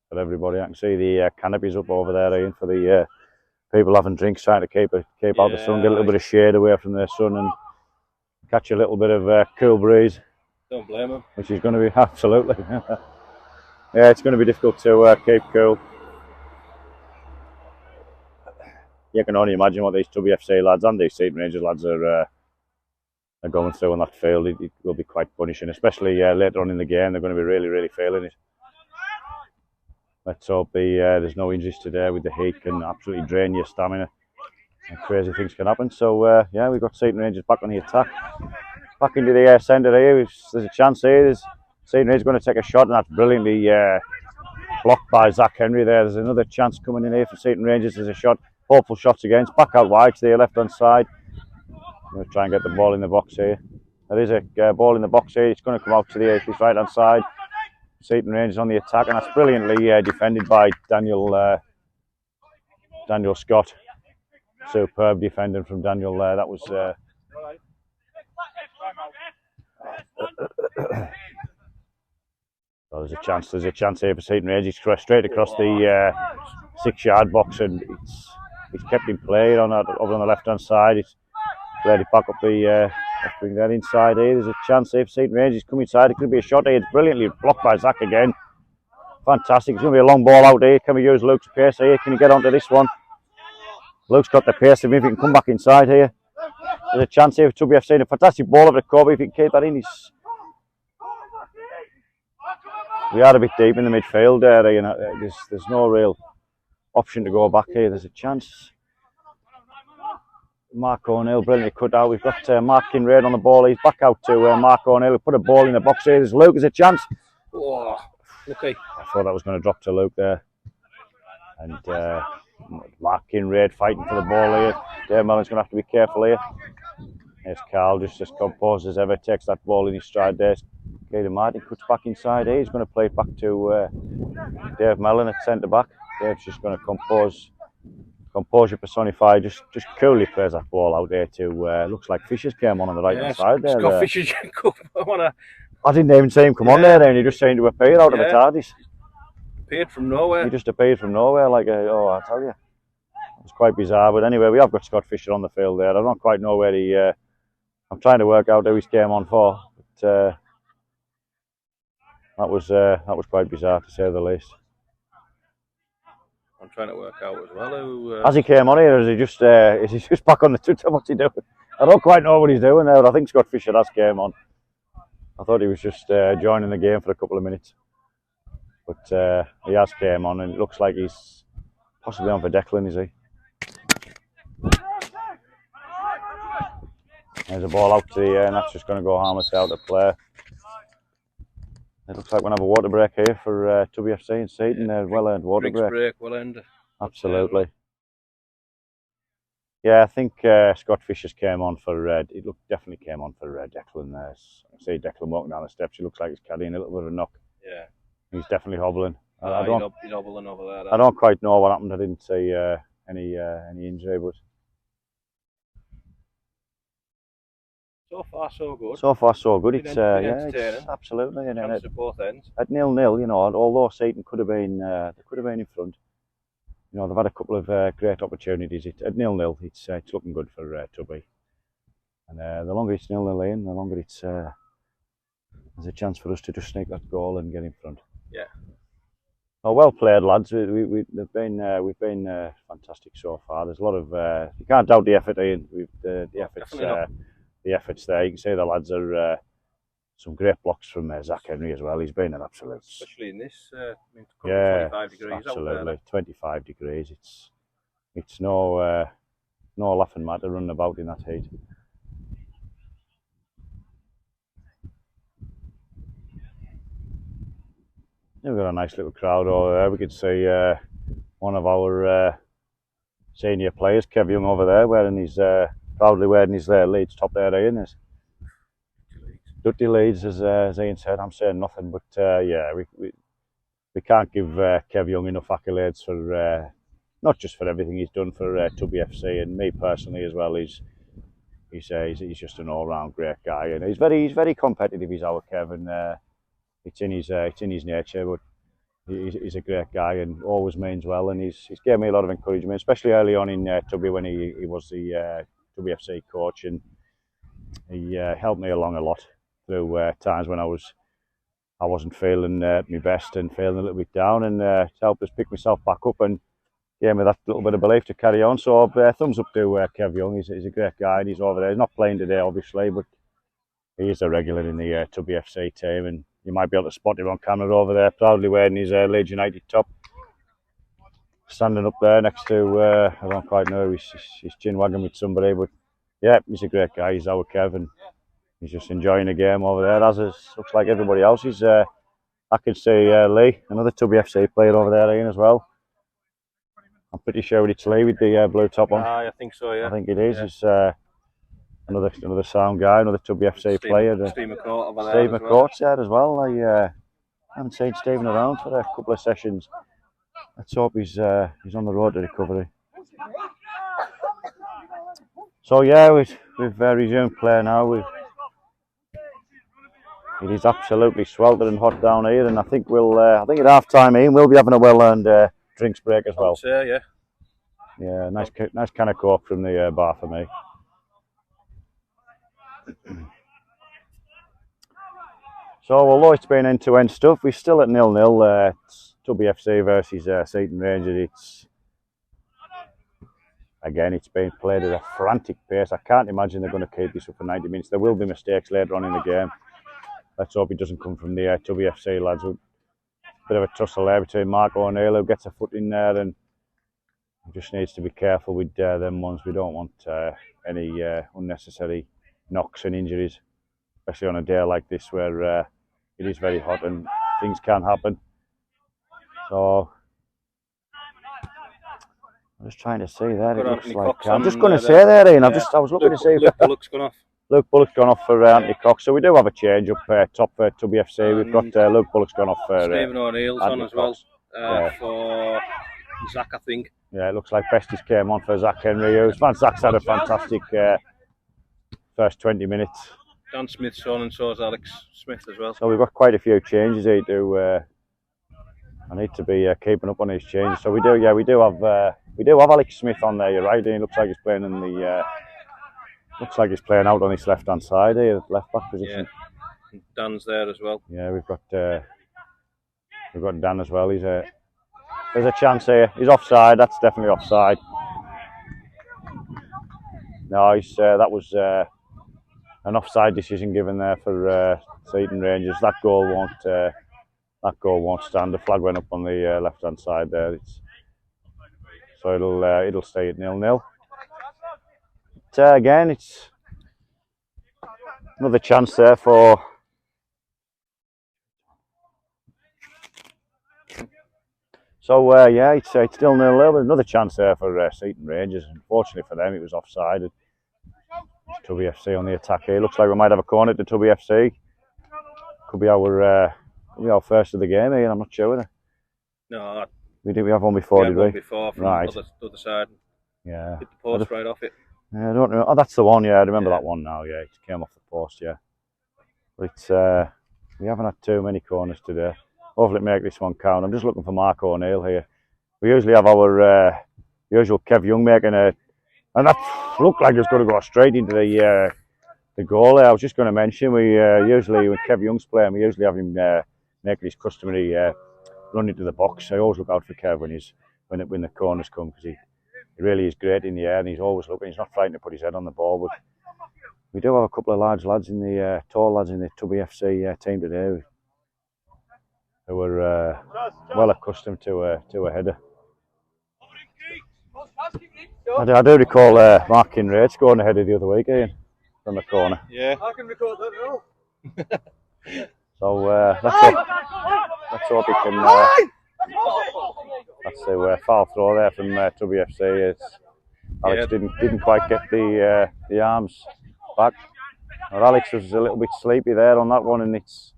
for everybody. I can see the canopies up over there, Ian, for the people having drinks, trying to keep out the sun, get a little bit of shade away from the sun, and catch a little bit of cool breeze. Don't blame him. Which is going to be absolutely. Yeah, it's going to be difficult to keep cool. You can only imagine what these TubbyFc lads and these Seaton Rangers lads are going through on that field. It will be quite punishing, especially later on in the game. They're going to be really feeling it. Let's hope there's no injuries today. With the heat can absolutely drain your stamina, and crazy things can happen. So yeah, we've got Seaton Rangers back on the attack. back into the centre here. There's a chance here. Seaton is going to take a shot, and that's brilliantly blocked by Zach Henry there. There's another chance coming in here for Seaton Rangers. There's a shot, hopeful shots against. Back out wide to the left hand side. I'm going to try and get the ball in the box here. There is a ball in the box here. It's going to come out to the right hand side. Seaton Rangers on the attack, and that's brilliantly defended by Daniel Scott. Superb defending from Daniel there. That was. So there's a chance here for Seaton Rangers. He's straight across the 6-yard box, and it's kept in play over on the left hand side. It's played it back up the bring that inside here. There's a chance here for Seaton Rangers. He's come inside. It could be a shot here. It's brilliantly blocked by Zach again. Fantastic. It's going to be a long ball out here. Can we use Luke's pace here? Can he get onto this one? Luke's got the pace. If he can come back inside here. There's a chance here for TubbyFc. A fantastic ball over to Kobe. If he can keep that in, we are a bit deep in the midfield there. You know, there's no real option to go back here. There's a chance. Mark O'Neill brilliantly cut out. We've got Mark Kinraid on the ball. He's back out to Mark O'Neill. We put a ball in the box here. There's Luke. There's a chance. Oh, okay. I thought that was going to drop to Luke there. And Mark Kinraid fighting for the ball here. Dave Mellon's going to have to be careful here. There's Carl, just as composed as ever, takes that ball in his stride there. Caden Martin cuts back inside here. He's going to play it back to Dave Mellon at centre back. Dave's just going to composure personified, just coolly plays that ball out there to looks like Fisher's came on the right hand side there. Scott Fisher's I ddidn't even see him come on there, and he just seemed to appear out of the TARDIS. Appeared from nowhere. He just appeared from nowhere, like I tell you, it was quite bizarre. But anyway, we have got Scott Fisher on the field there. I don't quite know where he. I'm trying to work out who he came on for, but that was quite bizarre to say the least. I'm trying to work out as well who. As he came on here, is he just back on the Twitter? What's he doing? I don't quite know what he's doing there. I think Scott Fisher has came on. I thought he was just joining the game for a couple of minutes, but he has came on, and it looks like he's possibly on for Declan, is he? There's a ball out to the air, and that's just going to go harmlessly out of play. It looks like we're going to have a water break here for TubbyFc and Seaton. A well-earned water break. Well earned. Absolutely. Yeah, I think Scott Fisher's came on for. It definitely came on for Declan there. I see Declan walking down the steps. He looks like he's carrying a little bit of a knock. Yeah. He's definitely hobbling. He's hobbling over there. I don't quite know what happened. I didn't see any injury, but. So far, so good. So far, so good. It's it's absolutely. And at both ends. At 0-0, you know, although Seaton could have been, in front. You know, they've had a couple of great opportunities. At 0-0, it's looking good for Tubby. And the longer it's 0-0 in, the longer it's there's a chance for us to just sneak that goal and get in front. Yeah. Oh, well played, lads. We've been fantastic so far. There's a lot of you can't doubt the effort, Ian. The efforts there. You can see the lads are some great blocks from Zach Henry as well. He's been an absolute, especially in this 25 degrees absolutely out there. 25 degrees. It's no laughing matter running about in that heat. We've got a nice little crowd over there. We can see one of our senior players, Kev Young, over there, proudly wearing his Leeds top there, Ian. Is Dutty Leeds, as Ian said. I'm saying nothing, but yeah, we can't give Kev Young enough accolades for not just for everything he's done for TubbyFc and me personally as well. He's just an all-round great guy, and he's very competitive. He's our Kev, and it's in his nature. But he's a great guy and always means well, and he's gave me a lot of encouragement, especially early on in Tubby when he was the TubbyFc coach, and he helped me along a lot through times when I wasn't feeling my best and feeling a little bit down, and helped us pick myself back up and gave me that little bit of belief to carry on. So thumbs up to Kev Young. He's a great guy, and he's over there. He's not playing today, obviously, but he is a regular in the TubbyFc team, and you might be able to spot him on camera over there, proudly wearing his Leeds United top. Standing up there next to, I don't quite know, he's chin wagging with somebody, but yeah, he's a great guy. He's our Kev, and He's just enjoying the game over there, as is, looks like everybody else. He's, I can see Lee, another TubbyFC player over there, Ian, as well. I'm pretty sure it's Lee with the blue top on. I think so, yeah. I think it is. Yeah. It's another sound guy, another TubbyFC player. Steve McCourt over there. Steve McCourt's there as well. I haven't seen Stephen around for a couple of sessions. Let's hope he's on the road to recovery. So yeah, we've resumed play now. It is absolutely sweltering hot down here, and I think I think at half time, Ian, we'll be having a well-earned drinks break as well. I'd say, yeah. Yeah, nice can of Coke from the bar for me. So although it's been end-to-end stuff, we're still at 0-0. It's TubbyFC versus Seaton Rangers. It's being played at a frantic pace. I can't imagine they're going to keep this up for 90 minutes. There will be mistakes later on in the game. Let's hope it doesn't come from the TubbyFC lads. Bit of a tussle there between Mark O'Neill, who gets a foot in there, and just needs to be careful with them ones. We don't want any unnecessary knocks and injuries, especially on a day like this where it is very hot and things can happen. So I'm just trying to see there. It looks like I'm just going to say there, Ian. Yeah. I was looking to see. Luke Bullock's gone off. Luke Bullock's gone off for Anthony Cox, so we do have a change up top for TubbyFC. We've got Luke Bullock's gone off for Stephen O'Neill's on as well for Zach, I think. Yeah, it looks like Besties came on for Zach Henry. Zach's had a fantastic first 20 minutes. Dan Smith's on, and so is Alex Smith as well. So we've got quite a few changes here to. I need to be keeping up on these changes. So we do have Alex Smith on there. You're right. He looks like he's playing in the. Looks like he's playing out on his left-hand side here, left back position. Yeah. Dan's there as well. Yeah, we've got Dan as well. There's a chance here. He's offside. That's definitely offside. No, that was an offside decision given there for Seaton Rangers. That goal won't stand. The flag went up on the left-hand side there. So it'll stay at 0-0. Again, it's another chance there for. So yeah, it's still 0-0, but another chance there for Seaton Rangers. Unfortunately for them, it was offside. TubbyFC on the attack here. Looks like we might have a corner to TubbyFC. Could be our first of the game here. I'm not sure. No, we have one before, did we? Before from right. the other side. Yeah. Hit the post right off it. Yeah, I don't know. Oh, that's the one. Yeah, I remember that one now. Yeah, it came off the post. Yeah, but we haven't had too many corners today. Hopefully, make this one count. I'm just looking for Mark O'Neill here. We usually have our usual Kev Young making and that looked like it's going to go straight into the goal. I was just going to mention we usually when Kev Young's playing, we usually have him making his customary run into the box. I always look out for Kev when the corners come because he really is great in the air and he's always looking. He's not frightened to put his head on the ball. But we do have a couple of large lads in the tall lads in the TubbyFC team today who were well accustomed to a header. I do recall Mark Kinraid scoring a header the other week, Ian, from the corner. Yeah. I can record that now. So let's hope he can. That's a foul throw there from TubbyFC. Alex didn't quite get the arms back. Well, Alex was a little bit sleepy there on that one, and it's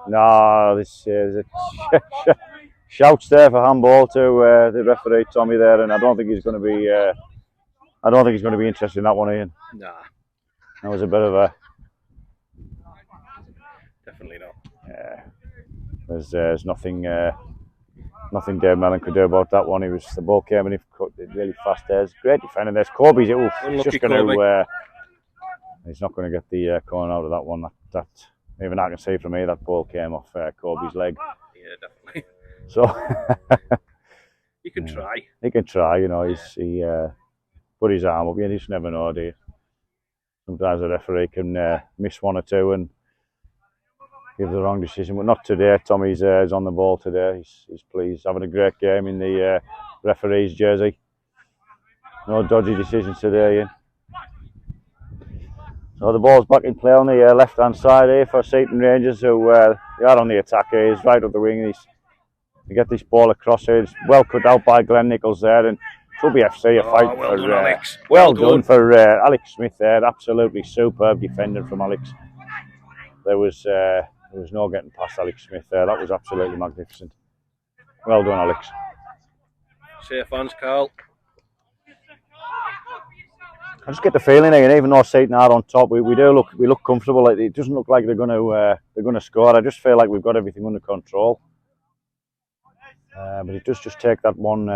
no. This is a shouts there for handball to the referee Tommy there, and I don't think he's going to be. I don't think he's going to be interested in that one, Ian. Nah. That was a bit of a. Definitely not. Yeah. There's nothing Dave Mellon could do about that one. The ball came in really fast. There's great defending. There's Corby's. He's just going to. He's not going to get the corner out of that one. That even I can see from here that ball came off Corby's leg. Yeah, definitely. So he can try. He can try. You know, he put his arm up. You just never know, do you? Sometimes the referee can miss one or two and give the wrong decision, but not today. Tommy's is on the ball today. He's pleased, having a great game in the referee's jersey. No dodgy decisions today, Ian. So the ball's back in play on the left hand side here for Seaton Rangers, who they are on the attack here. He's right up the wing. They get this ball across here. It's well cut out by Glenn Nichols there, and TubbyFC are fighting well for. done, Alex. Well done for Alex Smith there. Absolutely superb defending from Alex. There was no getting past Alex Smith there. That was absolutely magnificent. Well done, Alex. Safe hands, Carl. I just get the feeling here, even though Seaton are on top, we look comfortable. Like, it doesn't look like they're going to score. I just feel like we've got everything under control. But it does just take that one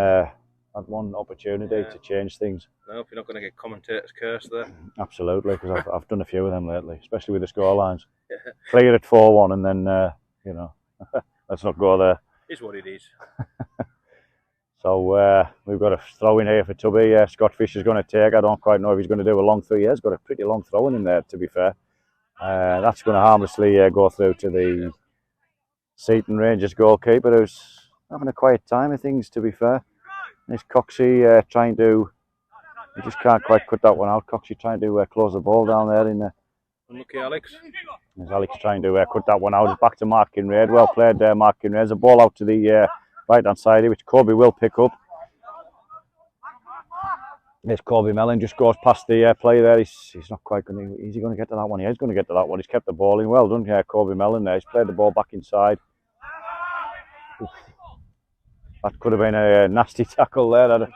opportunity to change things. No, if you're not going to get commentators cursed there. Absolutely, because I've done a few of them lately, especially with the score lines. Clear at 4-1, and then you know, let's not go there. Is what it is. So we've got a throw in here for Tubby. Scott Fisher's going to take. I don't quite know if he's going to do a long throw. He has got a pretty long throw in there, to be fair. That's going to harmlessly go through to the Seaton Rangers goalkeeper, who's having a quiet time of things, to be fair. There's Coxey trying to. He just can't quite cut that one out. Coxey trying to close the ball down there in the. Unlucky, Alex. There's Alex trying to cut that one out. It's back to Mark Kinraid. Well played, Mark Kinraid. There's a ball out to the right hand side here, which Kobe will pick up. There's Kobe Mellon, just goes past the play there. He's not quite going to. Is he going to get to that one? He is going to get to that one. He's kept the ball in. Well done, Kobe Mellon there. He's played the ball back inside. Oof. That could have been a nasty tackle there. I'm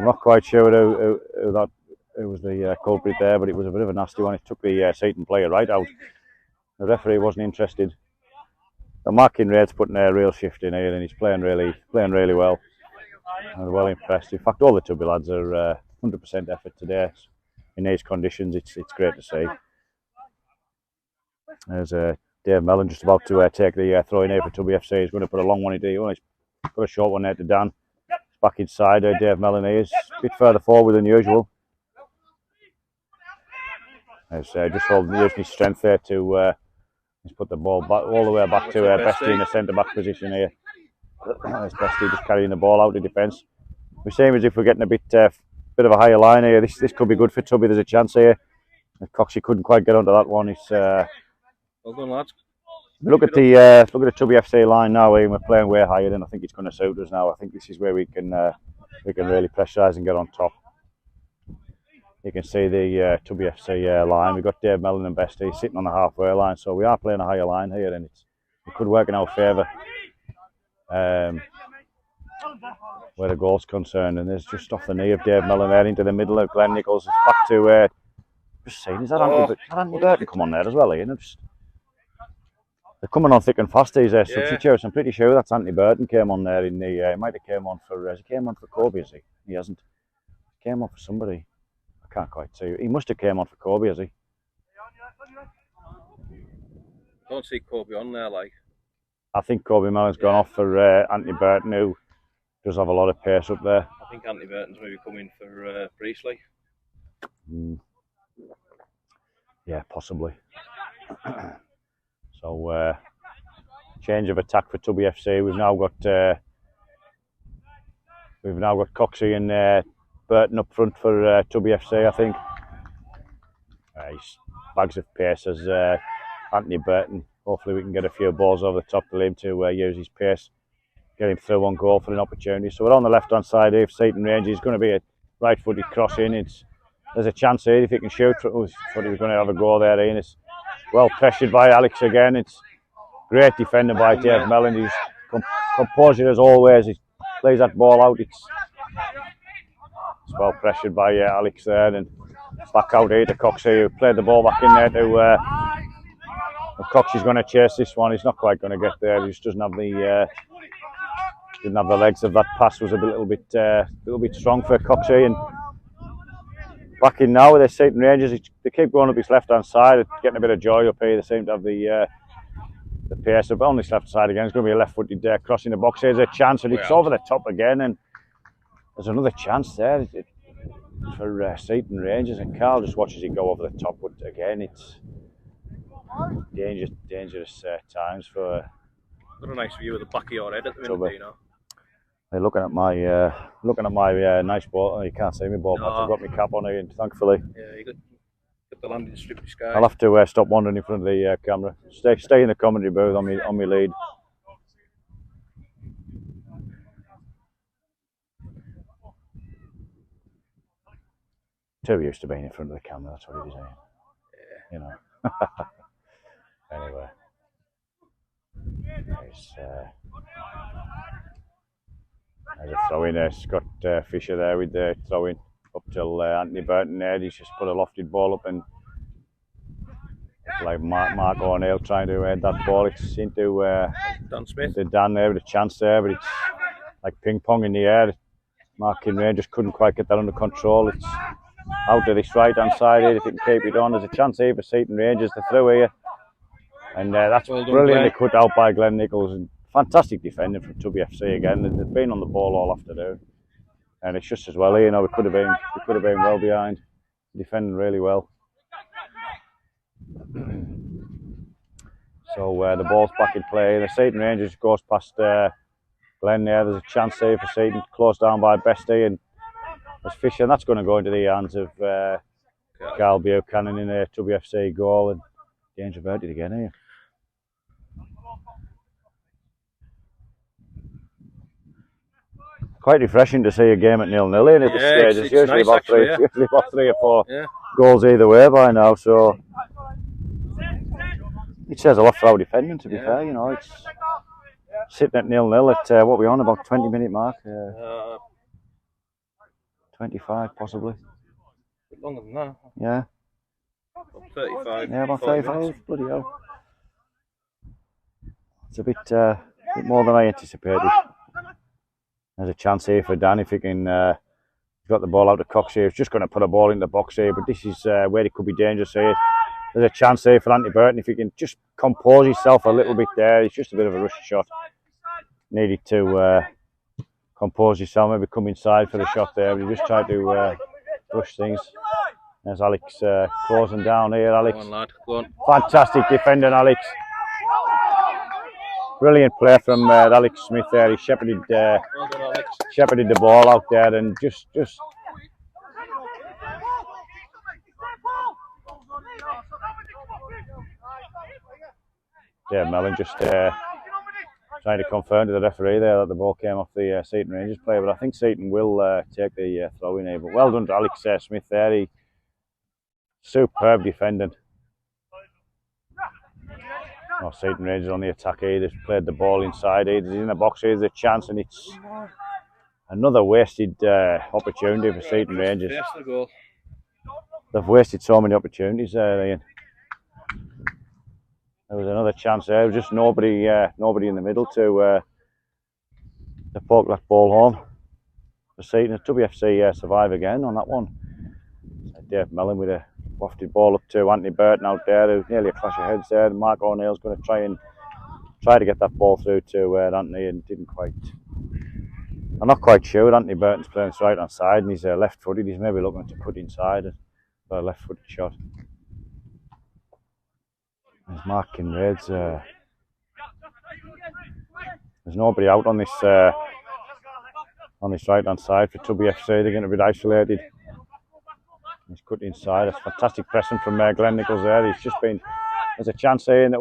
not quite sure who was the culprit there, but it was a bit of a nasty one. It took the Seaton player right out. The referee wasn't interested. The marking rate's putting a real shift in here, and he's playing really well. I'm well impressed. In fact, all the Tubby lads are 100% effort today. In these conditions, it's great to see. There's Dave Mellon just about to take the throw in here for TubbyFC. He's going to put a long one into you. He's got a short one there to Dan. It's back inside. Dave Mellon is a bit further forward than usual. There's just holding using his strength there to just put the ball back all the way back to Bestie in the centre back position here. There's Bestie just carrying the ball out of defence. We seem as if we're getting a bit of a higher line here. This could be good for Tubby. There's a chance here. Coxey couldn't quite get onto that one. It's well done, lads. Look at the TubbyFC line now. We're playing way higher than I think it's going to suit us now. I think this is where we can really pressurise and get on top. You can see the TubbyFC line. We've got Dave Mellon and Bestie sitting on the halfway line, so we are playing a higher line here, and it could work in our favour where the goal's concerned. And there's just off the knee of Dave Mellon there into the middle of Glenn Nichols. It's back to just saying, is that Anthony Burton come on there as well? You know, they're coming on thick and fast these substitutes. I'm pretty sure that's Anthony Burton came on there in the. He might have came on for. He came on for Kobe, has he? He hasn't. He came on for somebody. I can't quite see. He must have came on for Kobe, has he? Don't see Kobe on there, like. I think Kobe Mellon's gone off for Anthony Burton, who does have a lot of pace up there. I think Anthony Burton's maybe coming for Priestley. Yeah, possibly. So, change of attack for TubbyFC. We've now got Coxey and Burton up front for TubbyFC, I think. He's bags of pace as Anthony Burton. Hopefully we can get a few balls over the top to him to use his pace, get him through on goal for an opportunity. So we're on the left hand side here for Seaton Rangers. It's going to be a right footed cross in. There's a chance here if he can shoot. Thought he was going to have a go there, Ian. It's well pressured by Alex again. It's great defending by Dave Mellon. He's composure as always. He plays that ball out. It's well pressured by Alex there, and back out here to Coxey, who played the ball back in there to. Coxey's going to chase this one. He's not quite going to get there. He just doesn't have the legs of that pass. Was a little bit strong for Coxey. And back in now with the Seaton Rangers, they keep going up his left hand side, getting a bit of joy up here. They seem to have the pace up on this left side again. It's going to be a left footed cross in the box. There's a chance, and it's over the top again. And there's another chance there for Seaton Rangers, and Carl just watches it go over the top. But again, it's dangerous times for. Got a nice view of the back of your head at the minute, you know. They're looking at my nice ball. Oh, you can't see me ball, but I've got my cap on here, and thankfully. Yeah, you got Get the landing strip to sky. I'll have to stop wandering in front of the camera. Stay in the commentary booth on my lead. Too used to being in front of the camera, that's what it is, you know. Anyway, there's a throw in there. Scott Fisher there with the throw in up till Anthony Burton there. He's just put a lofted ball up, and like Mark O'Neill trying to head that ball. It's into Dan Smith. Dan there with a chance there, but it's like ping pong in the air. Mark Kinrain just couldn't quite get that under control. It's out to this right hand side here. If it can keep it on, there's a chance here for Seaton Rangers to throw here. And that's well brilliantly cut out by Glenn Nichols. And fantastic defending from TubbyFC again. They've been on the ball all afternoon, and it's just as well. You know, we could have been well behind, defending really well. So the ball's back in play. The Seaton Rangers goes past Glenn there. There's a chance here for Seaton, closed down by Bestie, and there's Fisher, and that's going to go into the hands of Carl Buchanan in a TubbyFC goal, and danger averted again here. Quite refreshing to see a game at 0-0 in at this stage. It's usually nice, about three or four goals either way by now, so it says a lot for our defending, to be fair. You know, it's sitting at 0-0 at what we're on, about 20-minute mark, 25 possibly. A bit longer than that. Yeah. About 35. Yeah, about 35. Bloody hell. It's a bit more than I anticipated. There's a chance here for Dan if he can. He's got the ball out of Cox here. He's just going to put a ball in the box here, but this is where it could be dangerous here. There's a chance here for Anthony Burton if he can just compose himself a little bit there. It's just a bit of a rush shot. Needed to compose himself, maybe come inside for the shot there, but he just tried to rush things. There's Alex closing down here. Alex, go on, lad. Go on. Fantastic defending, Alex. Brilliant play from Alex Smith there. He shepherded the ball out there, and just Mellon just trying to confirm to the referee there that the ball came off the Seaton Rangers player, but I think Seaton will take the throw in here. But well done to Alex Smith there. He superb defending. Oh, Seaton Rangers on the attack here. They've played the ball inside here. He's in the box here. There's a chance, and it's another wasted opportunity for Seaton Rangers. They've wasted so many opportunities there, Ian. There was another chance there. There was just nobody in the middle to poke that ball home for Seaton. TubbyFC survive again on that one. Dave Mellon with a wafted ball up to Anthony Burton out there. There was nearly a clash of heads there. Mark O'Neill's going to try to get that ball through to Anthony, and didn't quite. I'm not quite sure. Anthony Burton's playing his right hand side, and he's left-footed. He's maybe looking to put inside for a left-footed shot. There's Mark Kinraid's. There's nobody out on this right hand side for TubbyFC. They're going to be isolated. He's cut inside. That's fantastic pressing from Glenn Nichols there. He's just been. There's a chance here, and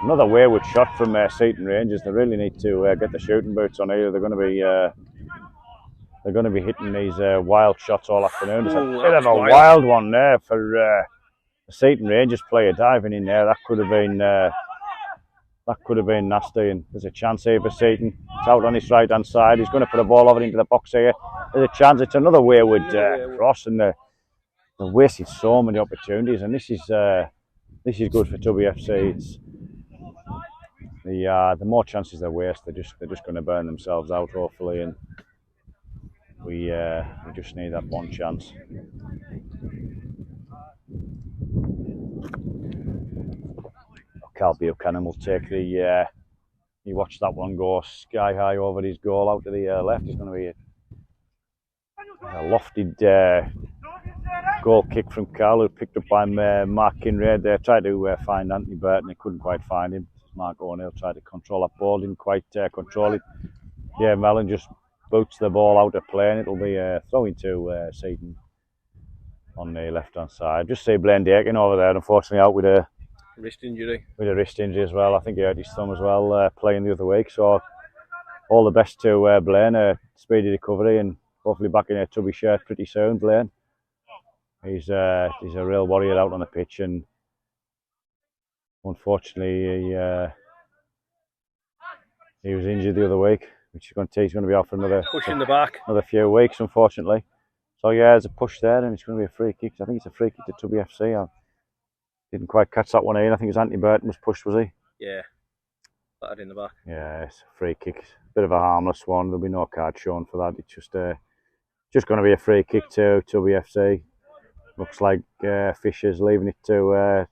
another wayward shot from Seaton Rangers. They really need to get the shooting boots on here. They're going to be hitting these wild shots all afternoon. There's a bit of a wild one there for the Seaton Rangers player diving in there. That could have been nasty. And there's a chance here for Seaton. It's out on his right hand side. He's going to put a ball over into the box here. There's a chance. It's another wayward cross, and they've wasted so many opportunities. And this is good for TubbyFC. It's the more chances they waste, they're just going to burn themselves out, hopefully. And we just need that one chance. Carl Buchanan will take the. He watched that one go sky high over his goal out to the left. It's going to be a lofted goal kick from Carl, who picked up by Mark Kinraid there. Tried to find Anthony Burton, he couldn't quite find him. Mark O'Neill tried to control that ball, didn't quite control it. Yeah, Mellon just boots the ball out of play, and it'll be thrown to Seaton. on the left hand side. Just see Blaine Dakin over there, unfortunately out with a Wrist injury. wrist injury as well. I think he hurt his thumb as well playing the other week. So all the best to Blaine, speedy recovery, and hopefully back in a Tubby shirt pretty soon. Blaine, he's a real warrior out on the pitch, and unfortunately he was injured the other week, which he's going to be out for another few weeks, unfortunately. So yeah, there's a push there, and it's going to be a free kick. I think it's a free kick to TubbyFC. I didn't quite catch that one in. I think it was Anthony Burton was pushed, was he? Yeah, battered in the back. Yeah, it's a free kick. Bit of a harmless one. There'll be no card shown for that. It's just going to be a free kick to TubbyFC. Looks like Fisher's leaving it to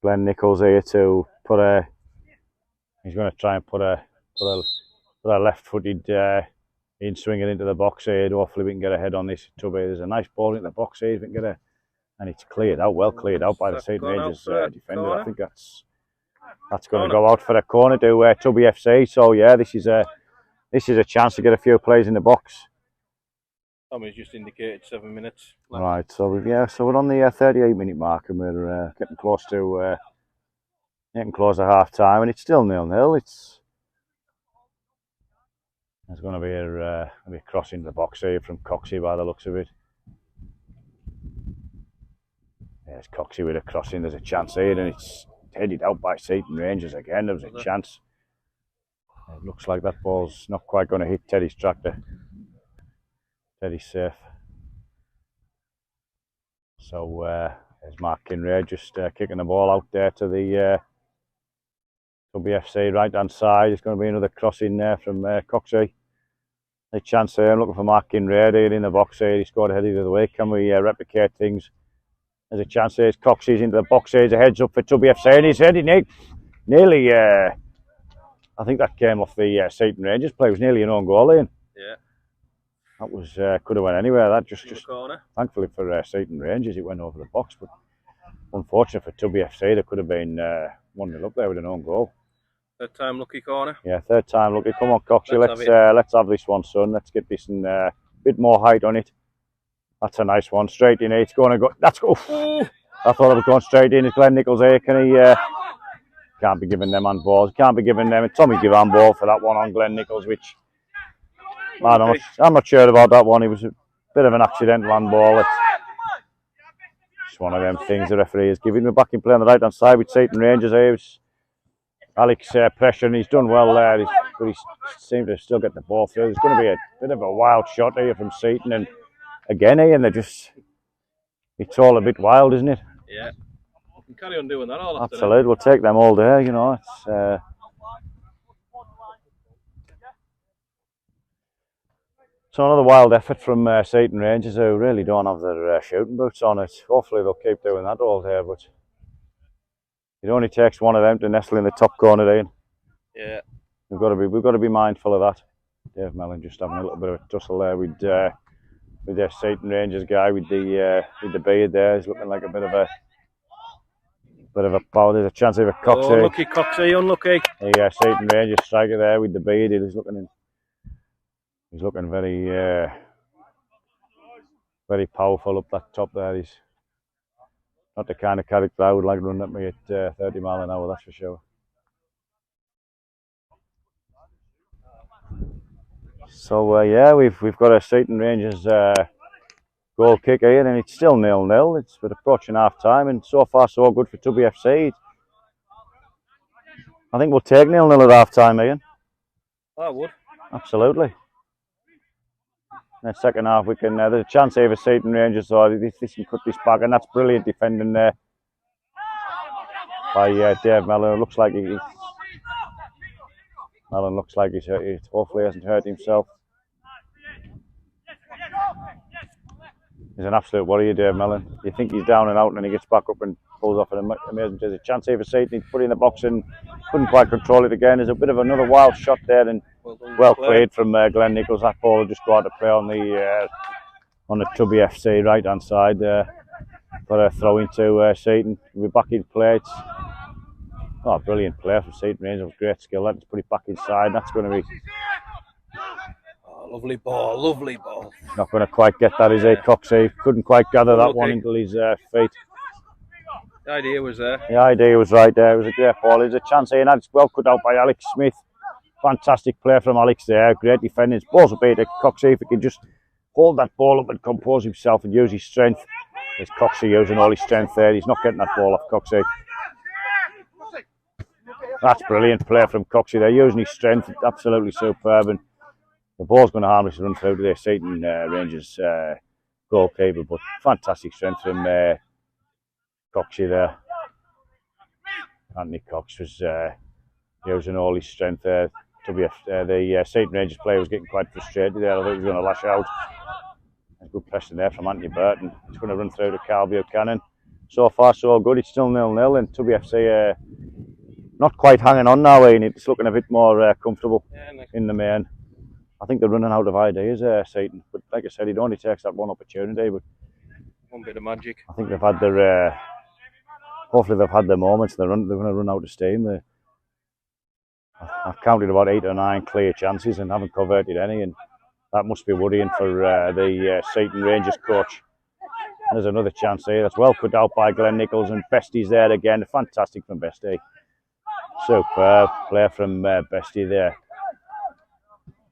Glenn Nichols here to put a. He's going to try and put a left-footed in swinging into the box here. Hopefully we can get a head on this Tubby. There's a nice ball into the box here. If we can get a, and it's cleared out, well cleared out by the Seaton Rangers defender. I think that's going to go out for a corner to TubbyFC. So yeah, this is a chance to get a few plays in the box. Tommy's just indicated 7 minutes left. Right, so we're on the 38-minute mark, and we're getting close to half time, and it's still 0-0. There's going to be a cross into the box here from Coxey by the looks of it. There's Coxey with a crossing. There's a chance here, and it's headed out by Seaton Rangers again. There was a chance. It looks like that ball's not quite going to hit Teddy's tractor. Teddy's safe. So there's Mark Kinraid just kicking the ball out there to the TubbyFC right hand side. It's going to be another cross in there from Coxey. A chance here. I'm looking for Mark Kinraid here in the box here. He scored ahead of the way. Can we replicate things? There's a chance here. Coxey's into the box here. There's a heads up for TubbyFC, and he's heading nearly. I think that came off the Seaton Rangers play. It was nearly an own goal in. Yeah. That was could have went anywhere. That just corner. Thankfully for Seaton Rangers, it went over the box. But unfortunate for TubbyFC, there could have been 1-0 up there with an own goal. Third time lucky corner. Yeah, third time lucky. Come on, Coxey, let's have this one, son. Let's get this in a bit more height on it. That's a nice one, straight in. It's going to go. That's go. I thought it was going straight in. It's Glenn Nichols here. Can he? Can't be giving them handballs. Can't be giving them. And Tommy give handball for that one on Glenn Nichols, which I'm not sure about that one. It was a bit of an accidental handball. It's just one of them things the referee is giving. We're back in play on the right hand side with Seaton Rangers here. Alex pressure, and he's done well there. But he seems to still get the ball through. There's going to be a bit of a wild shot here from Seaton, and again, Ian, it's all a bit wild, isn't it? Yeah. You can carry on doing that all afternoon. Absolutely, we'll take them all day, you know. It's so another wild effort from Seaton Rangers, who really don't have their shooting boots on it. Hopefully they'll keep doing that all day, but it only takes one of them to nestle in the top corner, Ian. Yeah. We've got to be mindful of that. Dave Mellon just having a little bit of a tussle there with their Seaton Rangers guy with the beard there. He's looking like a bit of a power. There's a chance of a Coxey. Oh, unlucky Coxey, unlucky. The Seaton Rangers striker there with the beard. He's looking very very powerful up that top there. He's not the kind of character I would like running at me at 30 mile an hour, that's for sure. So yeah, we've got a Seaton Rangers goal kick here, and it's still 0-0. We're approaching half time, and so far so good for TubbyFC. I think we'll take 0-0 at half time, Ian. I would. Absolutely. In the second half, we can. There's a chance here for Seaton Rangers, so this can cut this back, and that's brilliant defending there by Dave Mellon. Looks like he's hurt. Hopefully, he hasn't hurt himself. He's an absolute warrior, Dave Mellon. You think he's down and out, and then he gets back up and pulls off an amazing. There's a chance here for Seaton. He's put in the box and couldn't quite control it again. There's a bit of another wild shot there, and well played from Glenn Nichols. That ball will just go out to play on the TubbyFC right hand side for a throw into Seaton. We'll be back in play. Brilliant play from Seaton Rangers. Great skill. Let's put it back inside. That's going to be. Oh, lovely ball, lovely ball. Not going to quite get that, is he, Coxey? Couldn't quite gather that one Unlucky. into his feet. The idea was there. The idea was right there. It was a great ball. There's a chance here, and that's well cut out by Alex Smith. Fantastic play from Alex there. Great defending. Balls will be to Coxey if he can just hold that ball up and compose himself and use his strength. There's Coxey using all his strength there. He's not getting that ball off Coxey. That's brilliant play from Coxey there, using his strength. Absolutely superb. And the ball's going to harmlessly run through to the Seaton Rangers goalkeeper, but fantastic strength from Coxey there. Anthony Cox was using all his strength there. The Seaton Rangers player was getting quite frustrated there. I thought he was going to lash out. A good pressing there from Anthony Burton. It's going to run through to Carl Buchanan. So far, so good. It's still 0-0, and TubbyFC not quite hanging on now. It's looking a bit more comfortable in the main. I think they're running out of ideas, Seaton. But like I said, it only takes that one opportunity. But one bit of magic. I think they've had their. Hopefully, they've had their moments. They're going to run out of steam. I've counted about 8 or 9 clear chances and haven't converted any, and that must be worrying for the Seaton Rangers coach. And there's another chance here that's well cut out by Glenn Nichols, and Bestie's there again. Fantastic from Bestie. Superb play from Bestie there.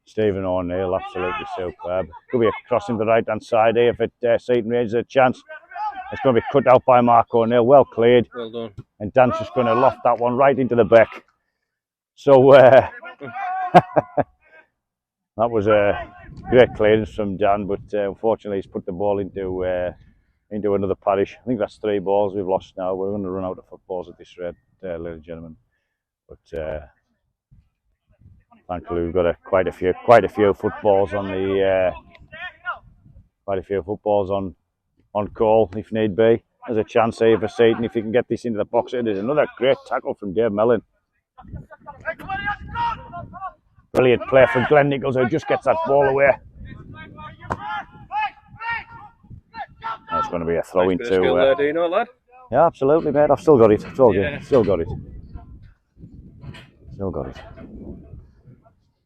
Stephen O'Neill, absolutely superb. Could be a crossing to the right hand side here if Seaton Rangers a chance. It's going to be cut out by Mark O'Neill. Well cleared. Well done. And Dan's just going to loft that one right into the back. So that was a great clearance from Dan, but unfortunately he's put the ball into another parish. I think that's 3 balls we've lost now. We're going to run out of footballs at this rate, ladies and gentlemen. But thankfully we've got quite a few footballs on the on call if need be. There's a chance here for Seaton if he can get this into the box. There's another great tackle from Dave Mellon. Brilliant play from Glenn Nichols, who just gets that ball away. It's going to be a throw into. There, do you know, lad? Yeah, absolutely, mate. I've still got it. Still got it.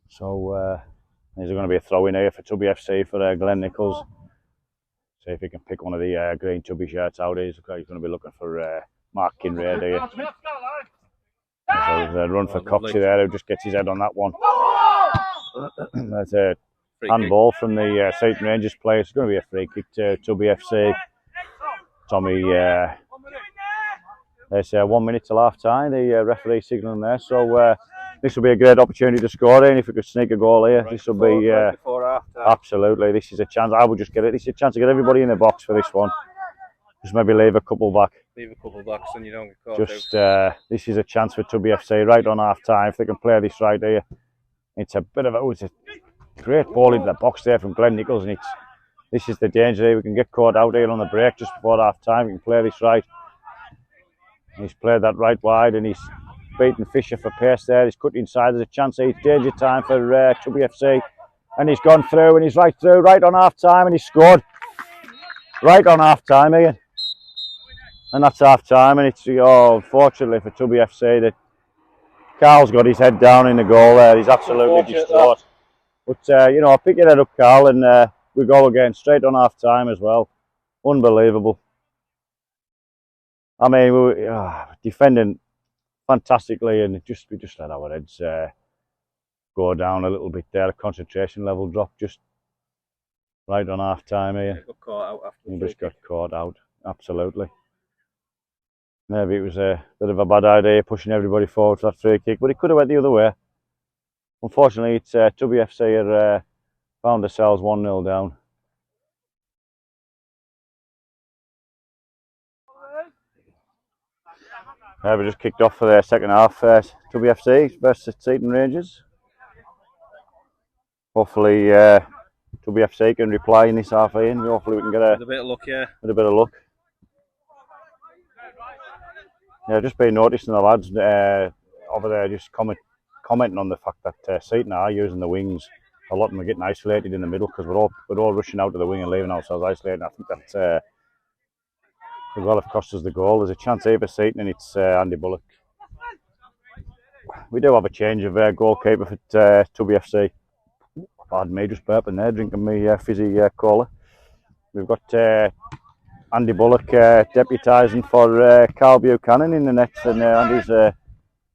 So there's going to be a throw in here for TubbyFC for Glenn Nichols. See if he can pick one of the green Tubby shirts out. He's going to be looking for Mark Kinraid here. There's a run for Coxey there, who just gets his head on that one. That's a handball from the Seaton Rangers player. It's going to be a free kick to TubbyFC. Tommy, there's 1 minute till half time. The referee signalling there. So this will be a great opportunity to score in. If we could sneak a goal here, this will be absolutely. This is a chance. I would just get it. This is a chance to get everybody in the box for this one. Just maybe leave a couple back. Leave a couple back so you don't get caught just this is a chance for TubbyFC right on half time. If they can play this right here, it's a bit of it's a great ball into the box there from Glenn Nichols, and this is the danger here. We can get caught out here on the break just before half time. We can play this right. And he's played that right wide, and he's beaten Fisher for pace there. He's cut inside. There's a chance here. It's danger time for TubbyFC, and he's gone through, and he's right through, right on half time, and he's scored right on half time, Ian. And that's half time, and it's unfortunately for TubbyFC that Carl's got his head down in the goal there. He's absolutely distraught. But you know, I'll pick your head up, Carl, and we go again straight on half time as well. Unbelievable. I mean, we were defending fantastically, and we just let our heads go down a little bit there. The concentration level dropped just right on half time here. He just got caught out, absolutely. Maybe it was a bit of a bad idea pushing everybody forward for that free kick, but it could have went the other way. Unfortunately, it's TubbyFC had found themselves 1-0 down. We just kicked off for the second half. TubbyFC versus Seaton Rangers. Hopefully, TubbyFC can reply in this half in. Hopefully, we can get with a bit of luck, yeah. With a bit of luck. Yeah, just been noticing the lads over there just commenting on the fact that Seaton are using the wings. A lot of them are getting isolated in the middle because we're all rushing out to the wing and leaving ourselves isolated. I think that could well have cost us the goal. There's a chance here for Seaton, and it's Andy Bullock. We do have a change of goalkeeper for TubbyFC. pardon me, just burping there, drinking me fizzy cola. We've got Andy Bullock deputising for Carl Buchanan in the nets, and Andy's a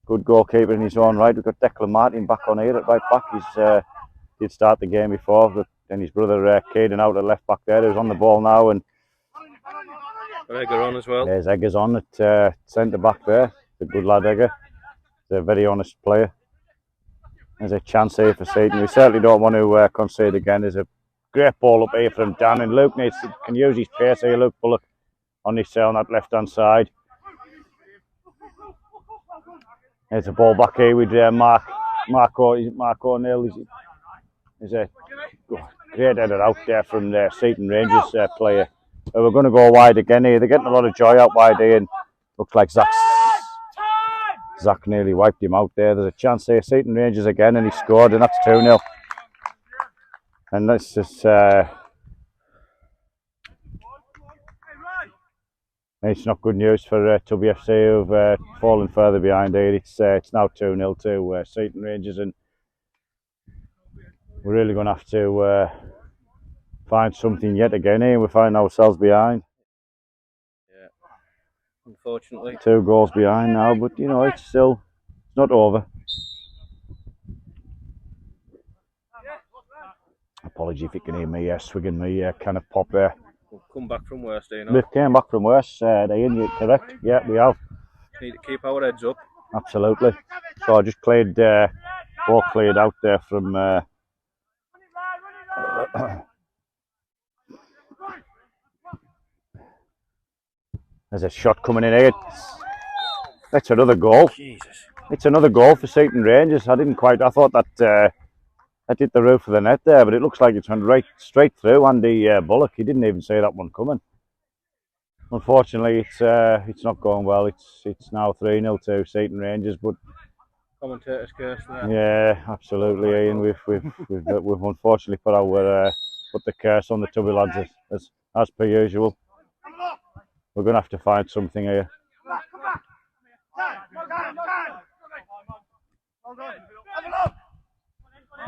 good goalkeeper in his own right. We've got Declan Martin back on here at right back. He's did start the game before, but then his brother Caden out at left back there, who's on the ball now, and Egger on as well. There's Eggers on at centre back there. The good lad Egger. He's a very honest player. There's a chance here for Seaton. We certainly don't want to concede again. There's a great ball up here from Dan, and Luke can use his pace here. Luke Bullock on his on that left hand side. There's a ball back here with Mark O'Neill. There's a great header out there from the Seaton Rangers player. We're going to go wide again here. They're getting a lot of joy out wide here, and looks like Zach nearly wiped him out there. There's a chance here. Seaton Rangers again, and he scored, and that's 2-0. And that's just it's not good news for TubbyFc, who've fallen further behind here. It's now 2-0 to Seaton Rangers, and we're really going to have to find something yet again here. We find ourselves behind. Yeah, unfortunately. 2 goals behind now, but you know, it's not over. Apology if you can hear me swigging me can of pop there. We've come back from worse, do you know? We came back from worse, Ian, you're correct. Yeah, we have. Need to keep our heads up. Absolutely. So I just cleared, ball cleared out there from there's a shot coming in here. That's another goal. Jesus. It's another goal for Seaton Rangers. I thought that hit the roof of the net there, but it looks like it's went right straight through Andy Bullock. He didn't even see that one coming. Unfortunately, it's not going well. It's now 3-0 to Seaton Rangers, but Commentator's curse there. yeah, absolutely, Ian. We've unfortunately put the curse on the Tubby lads as per usual. We're going to have to find something here.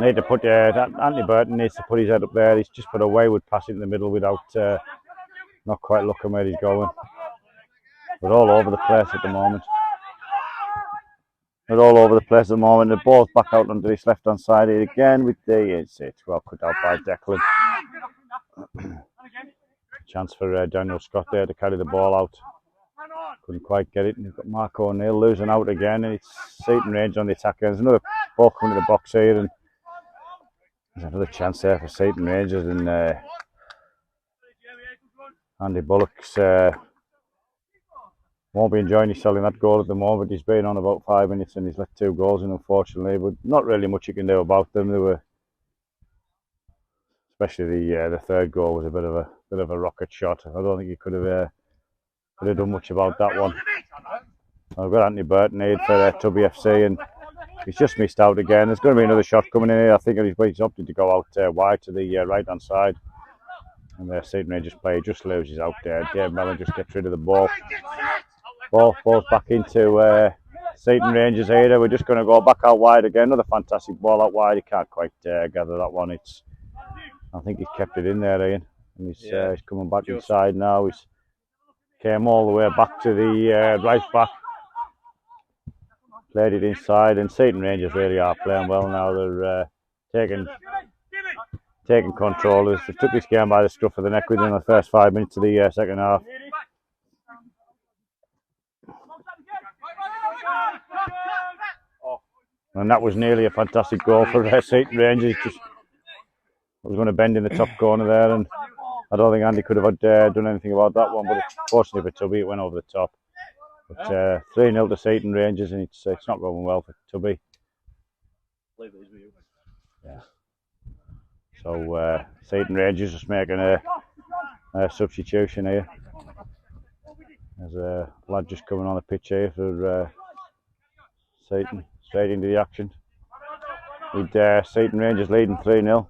Need to put Anthony Burton needs to put his head up there. He's just put a wayward pass in the middle without not quite looking where he's going. We're all over the place at the moment. They're The ball's back out onto this left hand side here again with it's well cut out by Declan. Chance for Daniel Scott there to carry the ball out. Couldn't quite get it. And we've got Mark O'Neill losing out again, and it's Seaton Rangers on the attack. There's another ball coming to the box here, and there's another chance there for Seaton Rangers, and Andy Bullock's won't be enjoying his selling that goal at the moment. He's been on about 5 minutes and he's let 2 goals in, unfortunately, but not really much you can do about them. They were, especially the third goal was a bit of a rocket shot. I don't think he could have done much about that one. I've got Anthony Burton here for TubbyFc, and he's just missed out again. There's going to be another shot coming in here. I think he's opted to go out wide to the right hand side, and the Seaton Rangers player just loses out there. Dave Mellon just gets rid of the ball. Ball falls back into Seaton Rangers area. We're just going to go back out wide again. Another fantastic ball out wide. He can't quite gather that one. I think he's kept it in there, Ian. And he's coming back inside now. He's came all the way back to the right back. Played it inside, and Seaton Rangers really are playing well now. They're taking control. They took this game by the scruff of the neck within the first 5 minutes of the second half. And that was nearly a fantastic goal for Seaton Rangers. Just was going to bend in the top corner there, and I don't think Andy could have done anything about that one. But fortunately for Tubby, it went over the top. But 3-0 to Seaton Rangers, and it's not going well for Tubby. Yeah. So Seaton Rangers just making a substitution here. There's a lad just coming on the pitch here for Seaton, straight into the action. With Seaton Rangers leading 3-0.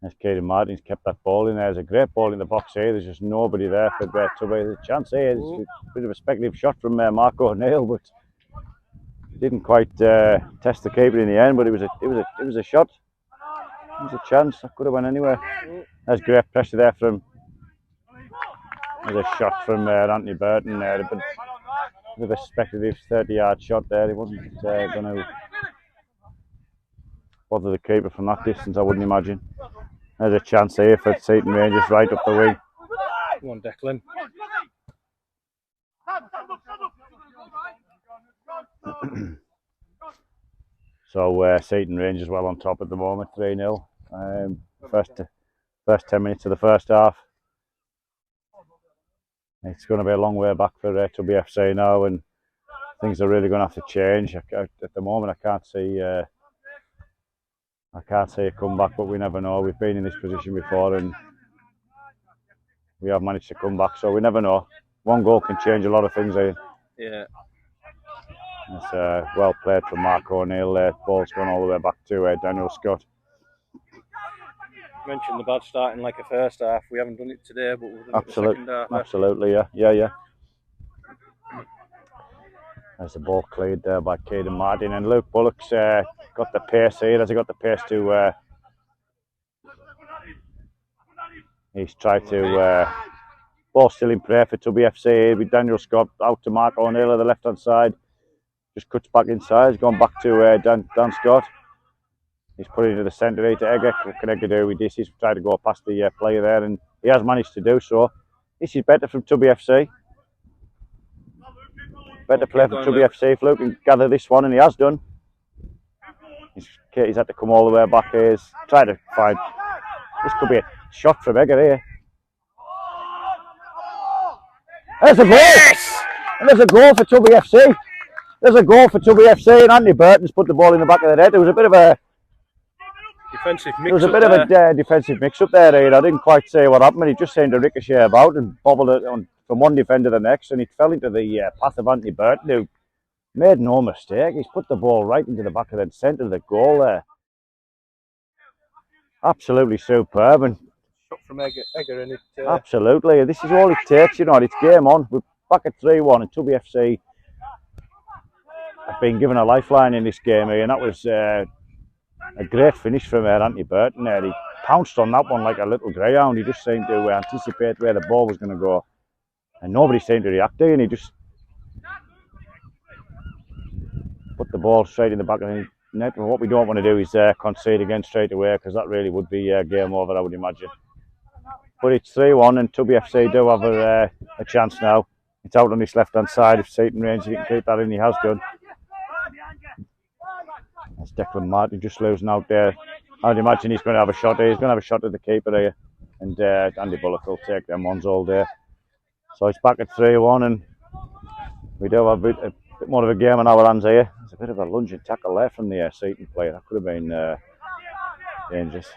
As Caden Martin's kept that ball in there. There's a great ball in the box here. There's just nobody there for Tubby. There's a chance here. It's a bit of a speculative shot from Mark O'Neill, but didn't quite test the keeper in the end. But it was a shot. It was a chance. That could have went anywhere. There's great pressure there from. There's a shot from Anthony Burton there. A bit of a speculative 30-yard shot there. It wasn't going to bother the keeper from that distance, I wouldn't imagine. There's a chance here for Seaton Rangers right up the wing. Come on, Declan. So Seaton Rangers well on top at the moment, 3-0. First 10 minutes of the first half. It's going to be a long way back for TubbyFC now, and things are really going to have to change. At the moment, I can't see a comeback, but we never know. We've been in this position before, and we have managed to come back, so we never know. One goal can change a lot of things. Yeah. It's well played from Mark O'Neill there. Ball's gone all the way back to Daniel Scott. You mentioned the bad starting like a first half. We haven't done it today, but we've done it the second half. Absolutely, yeah. There's the ball cleared there by Caden Martin, and Luke Bullock's got the pace here. Has he got the pace to? He's tried to. Ball still in play for TubbyFC with Daniel Scott out to Mark O'Neill on the left hand side. Just cuts back inside. He's gone back to Dan Scott. He's put it into the centre here to Egger. What can Egger do with this? He's tried to go past the player there, and he has managed to do so. This is better from TubbyFC. Better play from TubbyFC if Luke can gather this one, and he has done. He's had to come all the way back here. He's tried to find. This could be a shot from Egger here. There's a goal! Yes! And there's a goal for TubbyFC. There's a goal for TubbyFC, and Andy Burton's put the ball in the back of the net. There was a bit of a defensive mix. There was a bit of a defensive mix-up there, Ian. I didn't quite say what happened. He just seemed to ricochet about and bobbled it from one defender to the next, and it fell into the path of Anthony Burton, who made no mistake. He's put the ball right into the back of the centre of the goal there. Absolutely superb. And shot from Egger in it. Absolutely. This is all it takes, you know. It's game on. We're back at 3-1, and TubbyFC have been given a lifeline in this game here, and that was a great finish from Anthony Burton there. He pounced on that one like a little greyhound. He just seemed to anticipate where the ball was going to go, and nobody seemed to react to it, and he just put the ball straight in the back of the net. And what we don't want to do is concede again straight away, because that really would be game over, I would imagine. But it's 3-1, and TubbyFC do have a chance now. It's out on this left-hand side. If Seaton Rangers can keep that in, he has done. That's Declan Martin just losing out there. I'd imagine he's going to have a shot here. He's going to have a shot at the keeper here. And Andy Bullock will take them ones all day. So it's back at 3-1, and we do have a bit more of a game on our hands here. There's a bit of a lunging tackle there from the Seaton player. That could have been dangerous.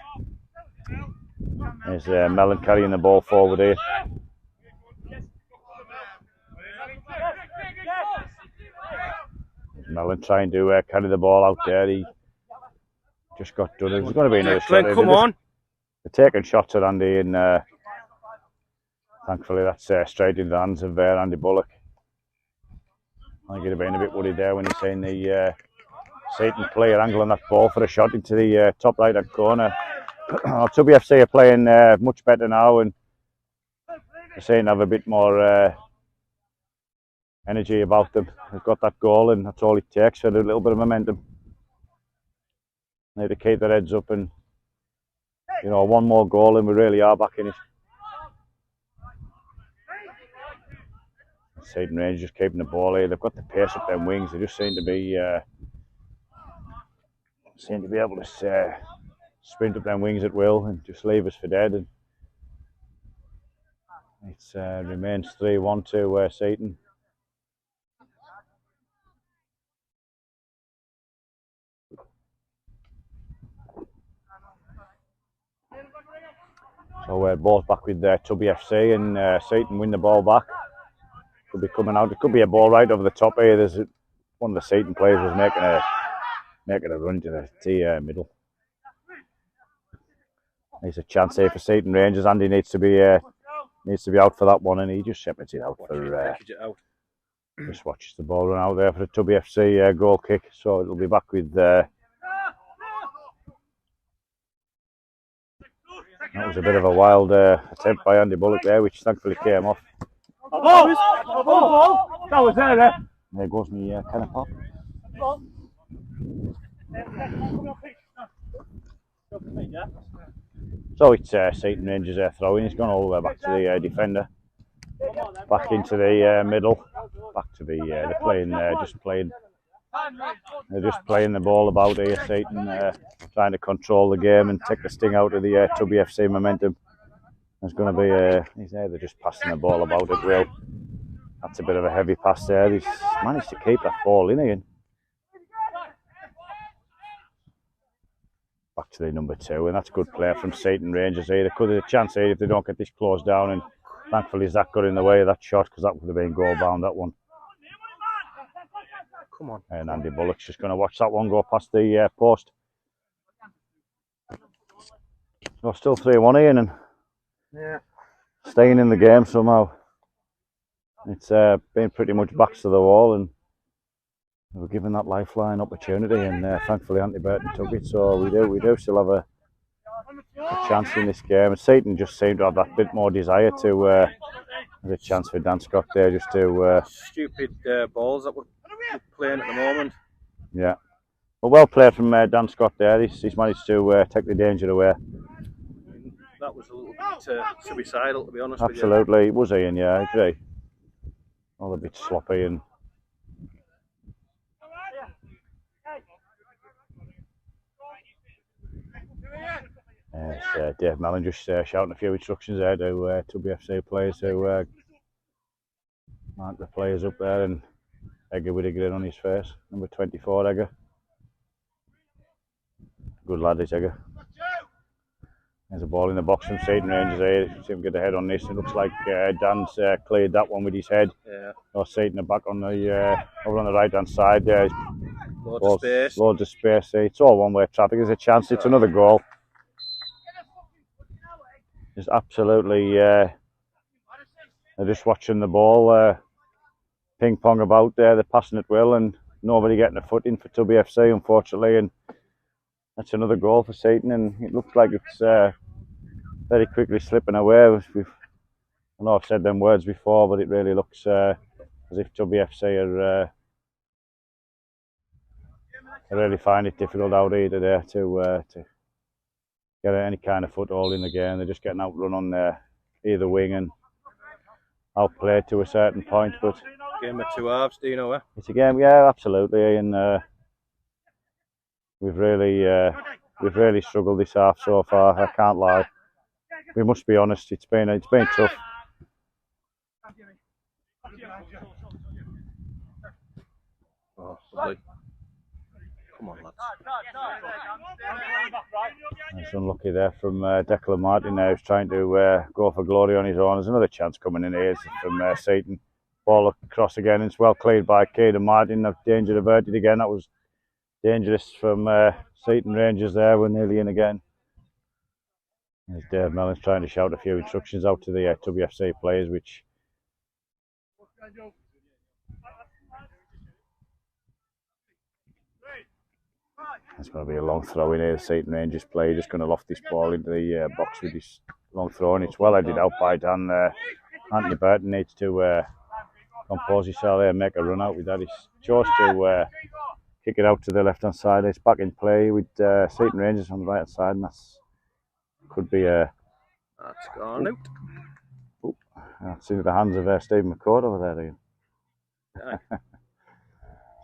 There's Mellon carrying the ball forward here. Mellon trying to carry the ball out there. He just got done. There's going to be another shot. Come on. They're taking shots at Andy, and thankfully that's straight into the hands of Andy Bullock. I think he'd have been a bit worried there when he's seen the Seaton player angling that ball for a shot into the top right hand corner. TubbyFC are playing much better now, and they're saying have a bit more energy about them. They've got that goal, and that's all it takes for a little bit of momentum. They need to keep their heads up, and you know, one more goal and we really are back in it. Seaton Rangers just keeping the ball here. They've got the pace up their wings. They just seem to be able to sprint up their wings at will and just leave us for dead. And it remains 3-1 to Seaton. So ball's back with TubbyFC, and Seaton win the ball back. Could be coming out. It could be a ball right over the top here. There's one of the Seaton players was making a run to the middle. There's a chance here for Seaton Rangers. Andy needs to be out for that one, and he just shepherds it out for. Just watches the ball run out there for the TubbyFC goal kick. So it'll be back with. That was a bit of a wild attempt by Andy Bullock there, which thankfully came off. That was there. There goes me kind of pop. So it's Seaton Rangers throwing. He's gone all the way back to the defender, back into the middle, back to the they're playing just playing the ball about here. Seaton trying to control the game and take the sting out of the TubbyFC momentum. There's going to be he's there. They're just passing the ball about at will. That's a bit of a heavy pass there. He's managed to keep that ball in again. Back to the number 2, and that's good play from Seaton Rangers here. There could have a chance here if they don't get this closed down, and thankfully Zach got in the way of that shot, because that would have been goal bound, that one. Come on. And Andy Bullock's just going to watch that one go past the post. So still 3-1 Ian, and staying in the game somehow. It's been pretty much backs to the wall, and we're given that lifeline opportunity, and thankfully Andy Burton took it. So we do still have a chance in this game. And Seaton just seemed to have that bit more desire to the chance for Dan Scott there, just to stupid balls that we're playing at the moment. Yeah, well played from Dan Scott there. He's managed to take the danger away. That was a little bit suicidal, to be honest. Absolutely, with you. It was Ian. Yeah, I agree. All a bit sloppy and. Dave Mellon just shouting a few instructions there to TubbyFC players to mark the players up there, and Egger with a grin on his face. Number 24, Egger. Good lad, this Egger. There's a ball in the box from Seaton Rangers here. See him get a head on this. It looks like Dan's cleared that one with his head. Yeah. Or Seaton are back on the over on the right hand side there. Loads of space. It's all one way traffic. There's a chance. It's another goal. Just absolutely. They're just watching the ball ping pong about there. They're passing at will, and nobody getting a foot in for TubbyFC, unfortunately. And that's another goal for Seaton, and it looks like it's very quickly slipping away. I know I've said them words before, but it really looks as if TubbyFC are really find it difficult out here today to get any kind of foothold in the game. They're just getting outrun on either wing and outplayed to a certain point. But game of two halves, do you know it? It's a game, yeah, absolutely, and we've really struggled this half so far. I can't lie. We must be honest. It's been tough. Oh, lovely. Come on, lads. It's unlucky there from Declan Martin there, who's trying to go for glory on his own. There's another chance coming in here from Seaton. Ball across again, and it's well cleared by Caden Martin. Danger averted again. That was dangerous from Seaton Rangers there. We're nearly in again. There's Dave Mellon's trying to shout a few instructions out to the TubbyFC players, which it's going to be a long throw in here. The Seaton Rangers player just going to loft this ball into the box with this long throw, and it's well headed out by Dan. Anthony Burton needs to compose himself there and make a run out with that. He's chose to kick it out to the left hand side. It's back in play with Seaton Rangers on the right hand side, and could be a. That's gone out. Oh, that's into the hands of Stephen McCord over there again. Yeah.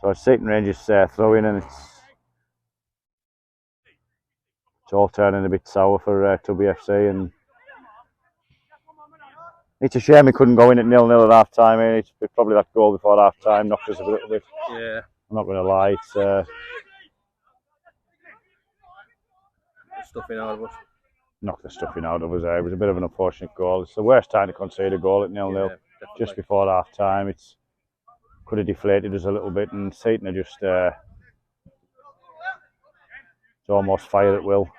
So it's Seaton Rangers throw in, and it's all turning a bit sour for TubbyFC, and it's a shame he couldn't go in at 0-0 at half time. I mean, it's probably that goal before half time knocked us a little bit. Yeah. I'm not going to lie. It's stuffing out of us. Knocked the stuffing out of us. It was a bit of an unfortunate goal. It's the worst time to concede a goal at 0-0. Yeah, just before half time. It's could have deflated us a little bit, and Seaton are just it's almost fired at will.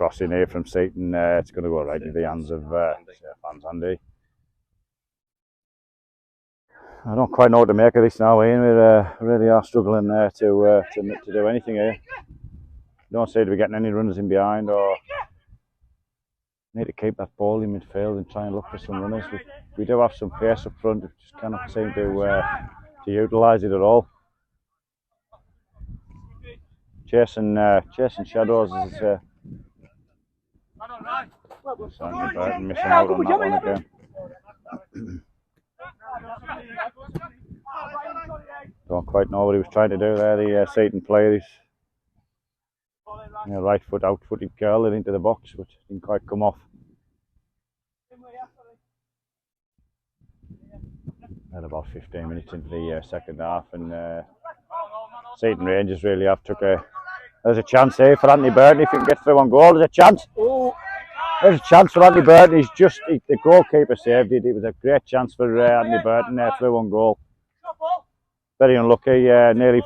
cross in here from Seaton. It's going to go right into the hands of fans, Andy. I don't quite know what to make of this now, Ian. We really are struggling to do anything here. Don't seem to be getting any runners in behind, or need to keep that ball in midfield and try and look for some runners. We do have some pace up front, we just cannot seem to utilise it at all. Chasing shadows is Sandy Burton missing out on that one again. Don't quite know what he was trying to do there, the Seaton player. He's right foot out-footed curl it into the box, but didn't quite come off. At about 15 minutes into the second half, and Seaton Rangers really have took a. There's a chance here for Anthony Burton if he can get through on goal. There's a chance. Oh. There's a chance for Anthony Burton. The goalkeeper saved it. It was a great chance for Anthony Burton there through on goal. Very unlucky. Nearly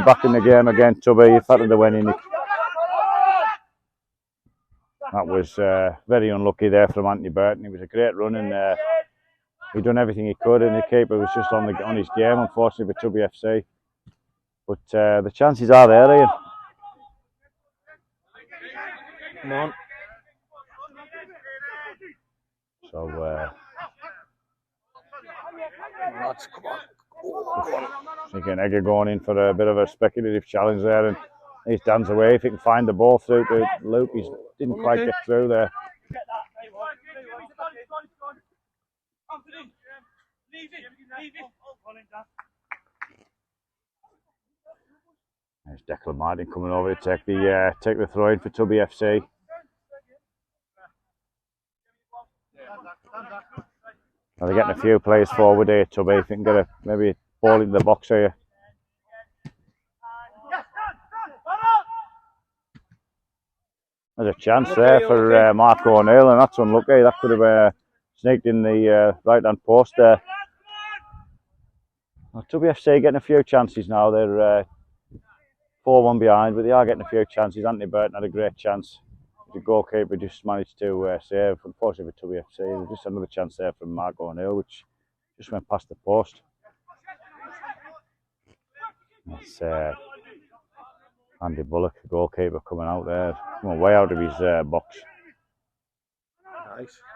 back in the game again. Tubby, if that had went in, that was very unlucky there from Anthony Burton. It was a great run, and he'd done everything he could, and the keeper was just on his game, unfortunately, for TubbyFc. But the chances are there, Ian. Come on. So, Lads, come on. Oh, come on. I think Egger going in for a bit of a speculative challenge there, and he's Dan's away. If he can find the ball through to Luke, he didn't quite get through there. There's Declan Martin coming over to take the throw in for TubbyFc. Well, they're getting a few players forward here, Tubby. If you can get maybe a ball into the box here. There's a chance there for Mark O'Neill, and that's unlucky. That could have sneaked in the right-hand post there. Well, TubbyFc getting a few chances now. They're 4-1 behind, but they are getting a few chances. Anthony Burton had a great chance. The goalkeeper just managed to save. Unfortunately for TubbyFc, there's just another chance there from Mark O'Neill, which just went past the post. That's Andy Bullock, the goalkeeper, coming out there. Coming way out of his box.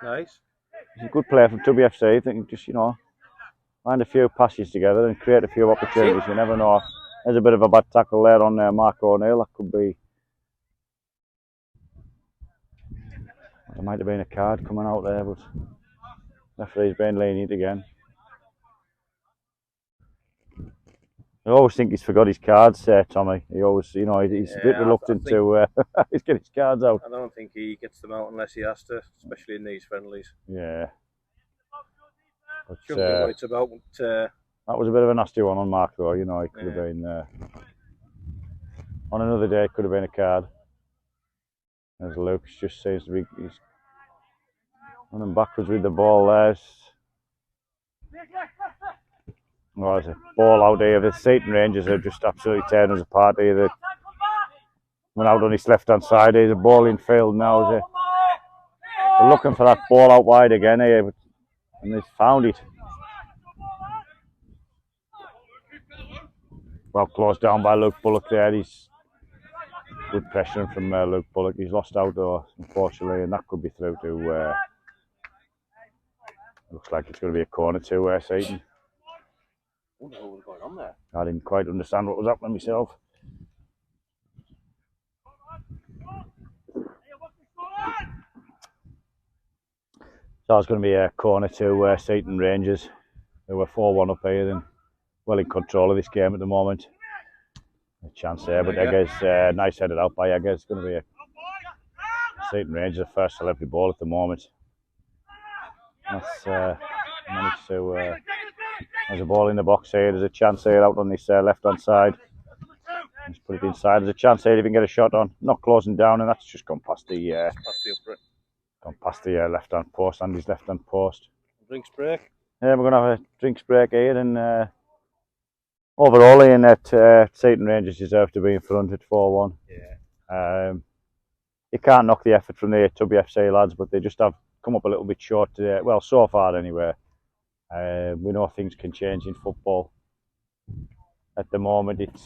Nice. He's a good player from TubbyFc. I think just, find a few passes together and create a few opportunities. You never know. There's a bit of a bad tackle there on Mark O'Neill. That could be. There might have been a card coming out there, but referee's been lenient again. I always think he's forgot his cards, Tommy. He always, he's a bit reluctant to get his cards out. I don't think he gets them out unless he has to, especially in these friendlies. Yeah. But, shouldn't be what it's about. That was a bit of a nasty one on Mark, though. He could have been on another day. It could have been a card. As Luke just seems to be, he's running backwards with the ball there. Well, there's a ball out here. The Seaton Rangers are just absolutely tearing us apart here. They went out on his left-hand side. There's a ball in field now. They're looking for that ball out wide again here, and they've found it. Well closed down by Luke Bullock there. He's good pressure from Luke Bullock. He's lost out though, unfortunately, and that could be through to. Looks like it's going to be a corner to Seaton. I wonder what was going on there. I didn't quite understand what was happening myself. So it's going to be a corner to Seaton Rangers, who were 4-1 up here and well in control of this game at the moment. A chance there, but Egger's nice headed out by Egger. It's going to be a Seaton Rangers first celebrity ball at the moment. That's managed to. There's a ball in the box here. There's a chance here out on this left-hand side. Let's put it inside. There's a chance here if he can get a shot on. Not closing down, and that's just gone past the left-hand post and his left-hand post. Drinks break. Yeah, we're going to have a drinks break here, and overall, Ian, Seaton Rangers deserve to be in front at 4-1. Yeah. you can't knock the effort from the TubbyFC lads, but they just have come up a little bit short today. Well, so far anyway. We know things can change in football. At the moment, it's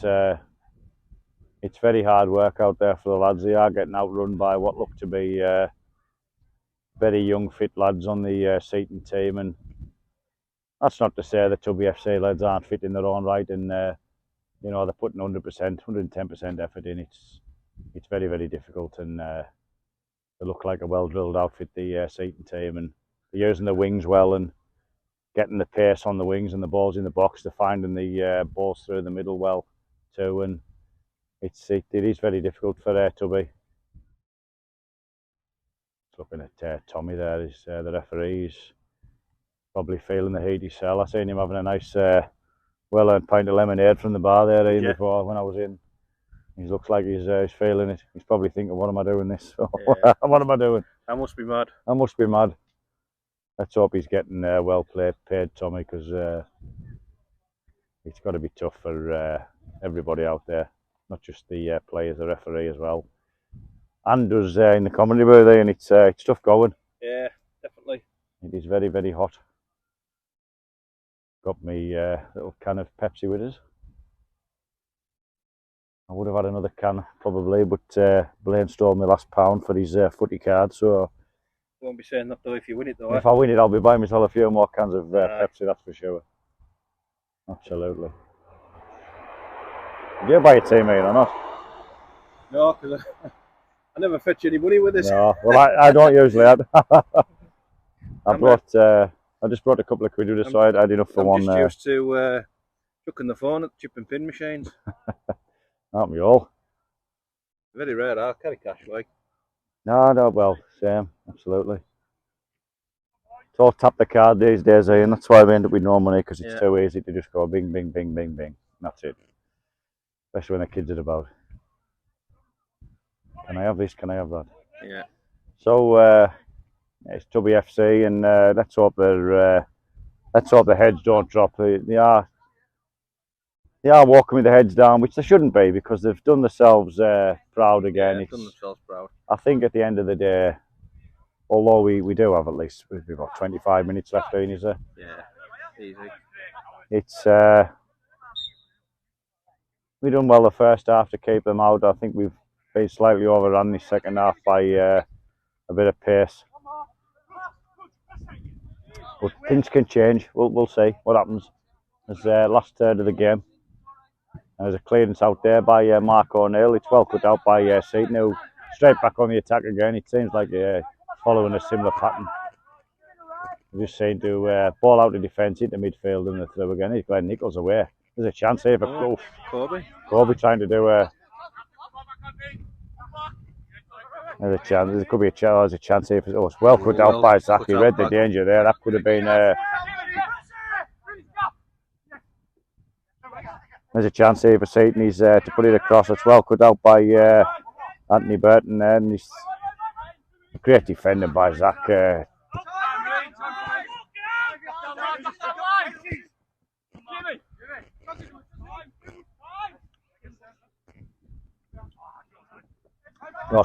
very hard work out there for the lads. They are getting outrun by what look to be very young, fit lads on the Seaton team, and that's not to say the TubbyFC lads aren't fit in their own right, and you know, they're putting 100%, 110% effort in. It's very, very difficult, and they look like a well-drilled outfit, the Seaton team, and they're using the wings well and getting the pace on the wings and the balls in the box. They're finding the balls through the middle well too, and it is very difficult for Tubby. Looking at Tommy there, is the referee. He's probably feeling the heat himself. I seen him having a nice well-earned pint of lemonade from the bar there before when I was in. He looks like he's feeling it. He's probably thinking, what am I doing this? Yeah. What am I doing? I must be mad. I must be mad. Let's hope he's getting well paid, Tommy, because it's got to be tough for everybody out there, not just the players, the referee as well. And us in the commentary booth, and it's tough going. Yeah, definitely. It is very, very hot. Got me little can of Pepsi with us. I would have had another can probably, but Blaine stole my last pound for his footy card, so You won't be saying that though if you win it though. If I win it, I'll be buying myself a few more cans of Pepsi, that's for sure. Absolutely. Do you buy a team meal or not? No, because I never fetch any money with this. No, well I don't usually. I just brought a couple of quid with us, so I had enough for one. I'm just used to chucking the phone at the chip and pin machines. Aren't we all? Very rare, I'll carry cash like. No, well, same, absolutely. It's all tap the card these days, Ian. That's why we end up with no money, because it's too easy to just go bing, bing, bing, bing, bing. That's it. Especially when the kids are about. Can I have this? Can I have that? Yeah. So it's TubbyFC, and let's hope the heads don't drop. They are walking with the heads down, which they shouldn't be, because they've done themselves proud again. Yeah, they've done themselves proud. I think at the end of the day, although we do have at least we've got 25 minutes left in, is there? Yeah, easy. It's we done well the first half to keep them out. I think we've been slightly overrun the second half by a bit of pace. But things can change. We'll see what happens. There's last third of the game. There's a clearance out there by Mark O'Neill. It's well cut out by Seaton, who straight back on the attack again. It seems like following a similar pattern. We just seem to ball out the defence into midfield and they're through again. He's Glenn Nichols away. There's a chance here for Kobe trying to do there's a chance. There could be a chance. There's a chance here for. Oh, it's well cut out by Zach. He read the danger there. That could have been. There's a chance here for Seaton. He's to put it across. It's well cut out by Anthony Burton there, and he's great defending by Zach.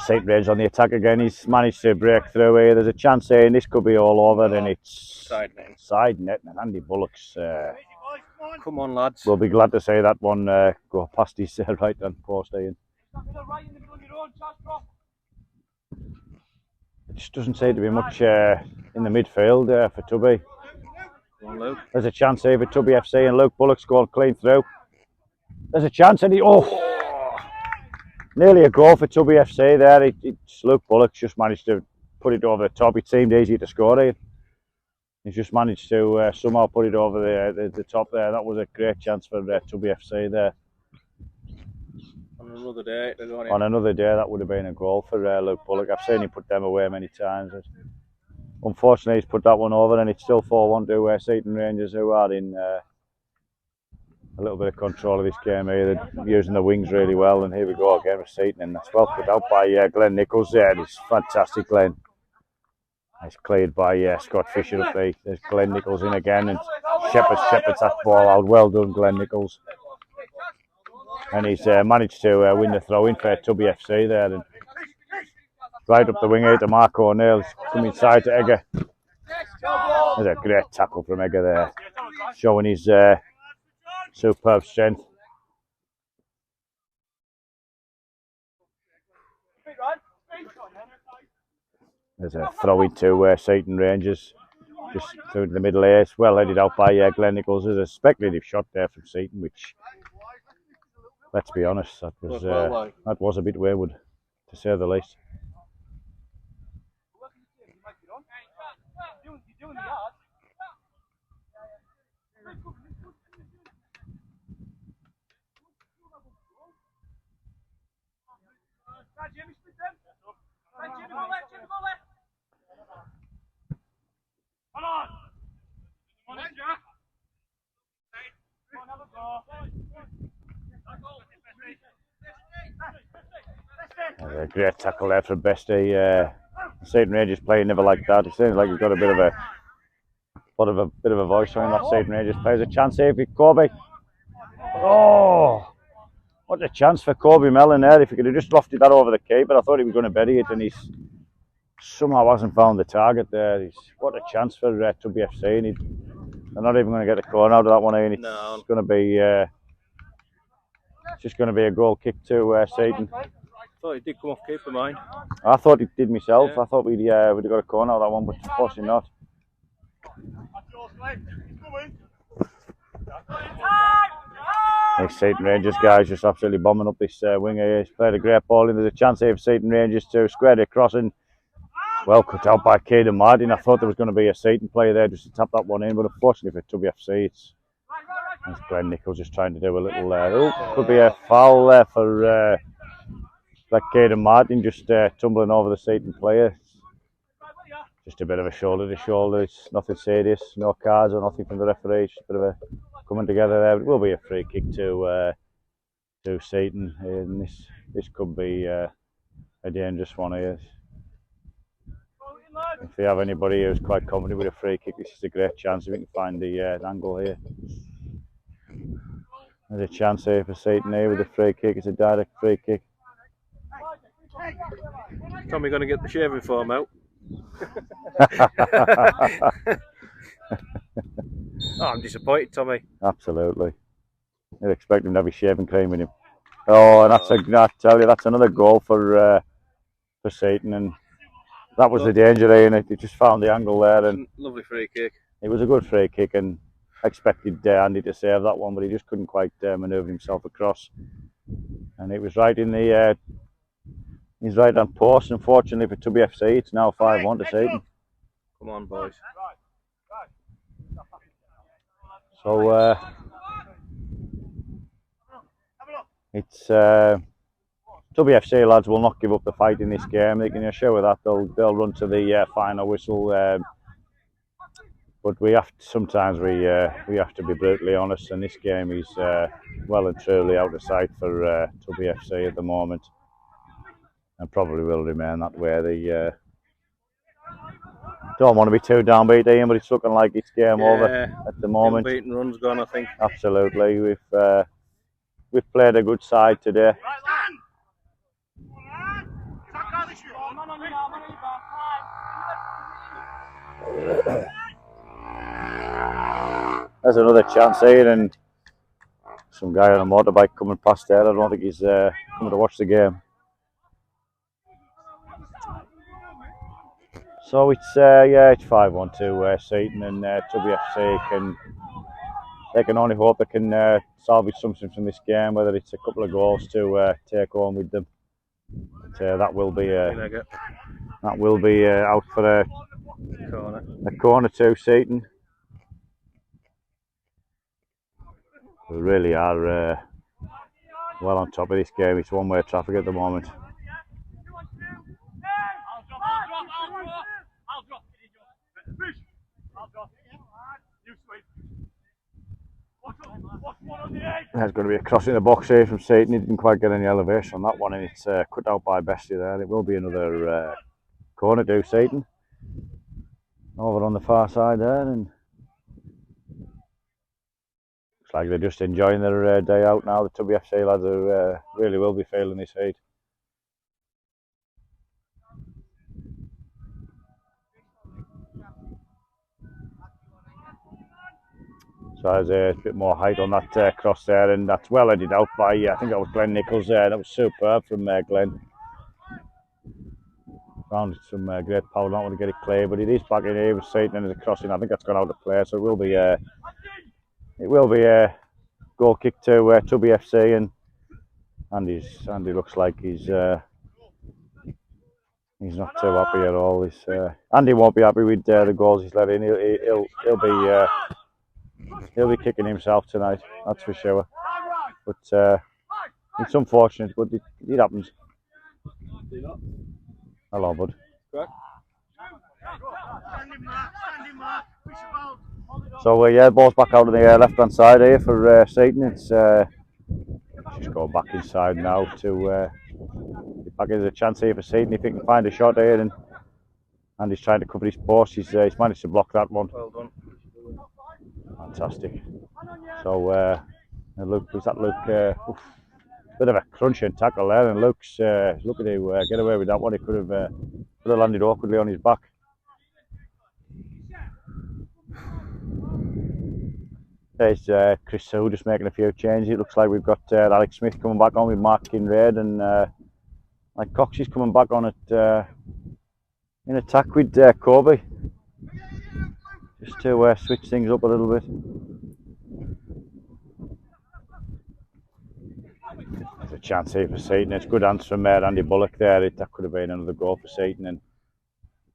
Seaton Range on the attack again. He's managed to break through here. There's a chance here, and this could be all over. And it's side net, and Andy Bullock's. Come on, lads. We'll be glad to see that one go past his right hand post, Ian. It just doesn't seem to be much in the midfield for Tubby. Come on, Luke. There's a chance here for TubbyFC, and Luke Bullock's going clean through. There's a chance, and nearly a goal for TubbyFC there. It's Luke Bullock's just managed to put it over the top. It seemed easy to score, Ian. He's just managed to somehow put it over the top there. That was a great chance for TubbyFC there. On another day, that would have been a goal for Luke Bullock. I've seen him put them away many times. Unfortunately, he's put that one over, and it's still 4-1 to Seaton Rangers, who are in a little bit of control of this game here. They're using the wings really well, and here we go again with Seaton, and that's well put out by Glenn Nichols there. It's fantastic, Glenn. It's cleared by Scott Fisher up there. There's Glenn Nichols in again, and Shepherd's that ball out. Well done, Glenn Nichols. And he's managed to win the throw-in for TubbyFC there. And right up the wing here to Marco O'Neill. Come inside to Egger. There's a great tackle from Egger there, showing his superb strength. There's a throw into Seaton Rangers, just through the middle here. It's well headed out by Glenn Nichols. There's a speculative shot there from Seaton, which, let's be honest, that was a bit wayward, to say the least. A great tackle there from Bestie. Seaton Rangers playing never like that. It seems like he's got a bit of a voice on him. That Seaton Rangers plays a chance here for Kobe. Oh, what a chance for Kobe Mellon there! If he could have just lofted that over the keeper, I thought he was going to bury it, and he's somehow hasn't found the target there. What a chance for TubbyFC. They're not even going to get a corner out of that one, and it's going to be just going to be a goal kick to Seaton. I thought he did come off keeper mine. I thought it did myself. Yeah. I thought we'd have got a corner out of that one, but unfortunately not. These Seaton Rangers guys just absolutely bombing up this wing here. He's played a great ball in. There's a chance here for Seaton Rangers to square it crossing. Well cut out by Caden Martin. I thought there was going to be a Seaton player there just to tap that one in, but unfortunately for TubbyFC, it's Glenn Nichols just trying to do a little. Could be a foul there for like Caden Martin, just tumbling over the Seaton player. Just a bit of a shoulder to shoulder. It's nothing serious, no cards or nothing from the referee. It's a bit of a coming together there. It will be a free kick to Seaton, and this could be a dangerous one here. If you have anybody who's quite confident with a free kick, this is a great chance if we can find the angle here. There's a chance here for Seaton here with a free kick. It's a direct free kick. Tommy going to get the shaving foam out. Oh, I'm disappointed, Tommy. Absolutely. You'd expect him to have his shaving cream with him. Oh, and I tell you, that's another goal for Seaton, and that was the danger here, and it just found the angle there. And lovely free kick. It was a good free kick, and I expected Andy to save that one, but he just couldn't quite manoeuvre himself across. And it was right in the his right hand post. Unfortunately for TubbyFC, it's now 5-1 to Seaton. Come on, boys. So it's TubbyFC lads will not give up the fight in this game. They can assure that they'll run to the final whistle. But sometimes we have to be brutally honest, and this game is well and truly out of sight for TubbyFC at the moment, and probably will remain that way. They don't want to be too downbeat, Ian, but it's looking like it's game over at the moment. Unbeaten run's gone, I think. Absolutely, we've played a good side today. There's another chance here, and some guy on a motorbike coming past there. I don't think he's coming to watch the game. So it's 5-1 to Seaton, and TubbyFC can only hope they can salvage something from this game, whether it's a couple of goals to take home with them. But that will be out for a corner to Seaton. We really are well on top of this game. It's one-way traffic at the moment. There's going to be a cross in the box here from Seaton. He didn't quite get any elevation on that one, and it's cut out by Bestie there. It will be another corner to Seaton. Over on the far side there, and looks like they're just enjoying their day out now. The TubbyFC lads really will be feeling this heat. So there's a bit more height on that cross there, and that's well headed out by, I think that was Glenn Nichols there. That was superb from Glenn. Found some great power, not want to get it clear, but it is back in here with Seaton and there's a crossing. I think that's gone out of play, so it will be a goal kick to TubbyFC, and Andy looks like he's not too happy at all. Andy won't be happy with the goals he's let in. He'll be kicking himself tonight, that's for sure. But it's unfortunate, but it happens. Hello, bud. So yeah, ball's back out on the left-hand side here for Seaton. It's just go back inside now to back. There's a chance here for Seaton if he can find a shot here, and he's trying to cover his post. He's managed to block that one. Well done. Fantastic. So Luke, was that Luke? Bit of a crunching tackle there, and Luke's looking to get away with that one. He could have landed awkwardly on his back. There's Chris Sue just making a few changes. It looks like we've got Alex Smith coming back on with Mark Kinraid, and like Cox is coming back on it in attack with Kobe, just to switch things up a little bit. There's a chance here for Seaton. It's good answer from Andy Bullock there. That could have been another goal for Seaton, and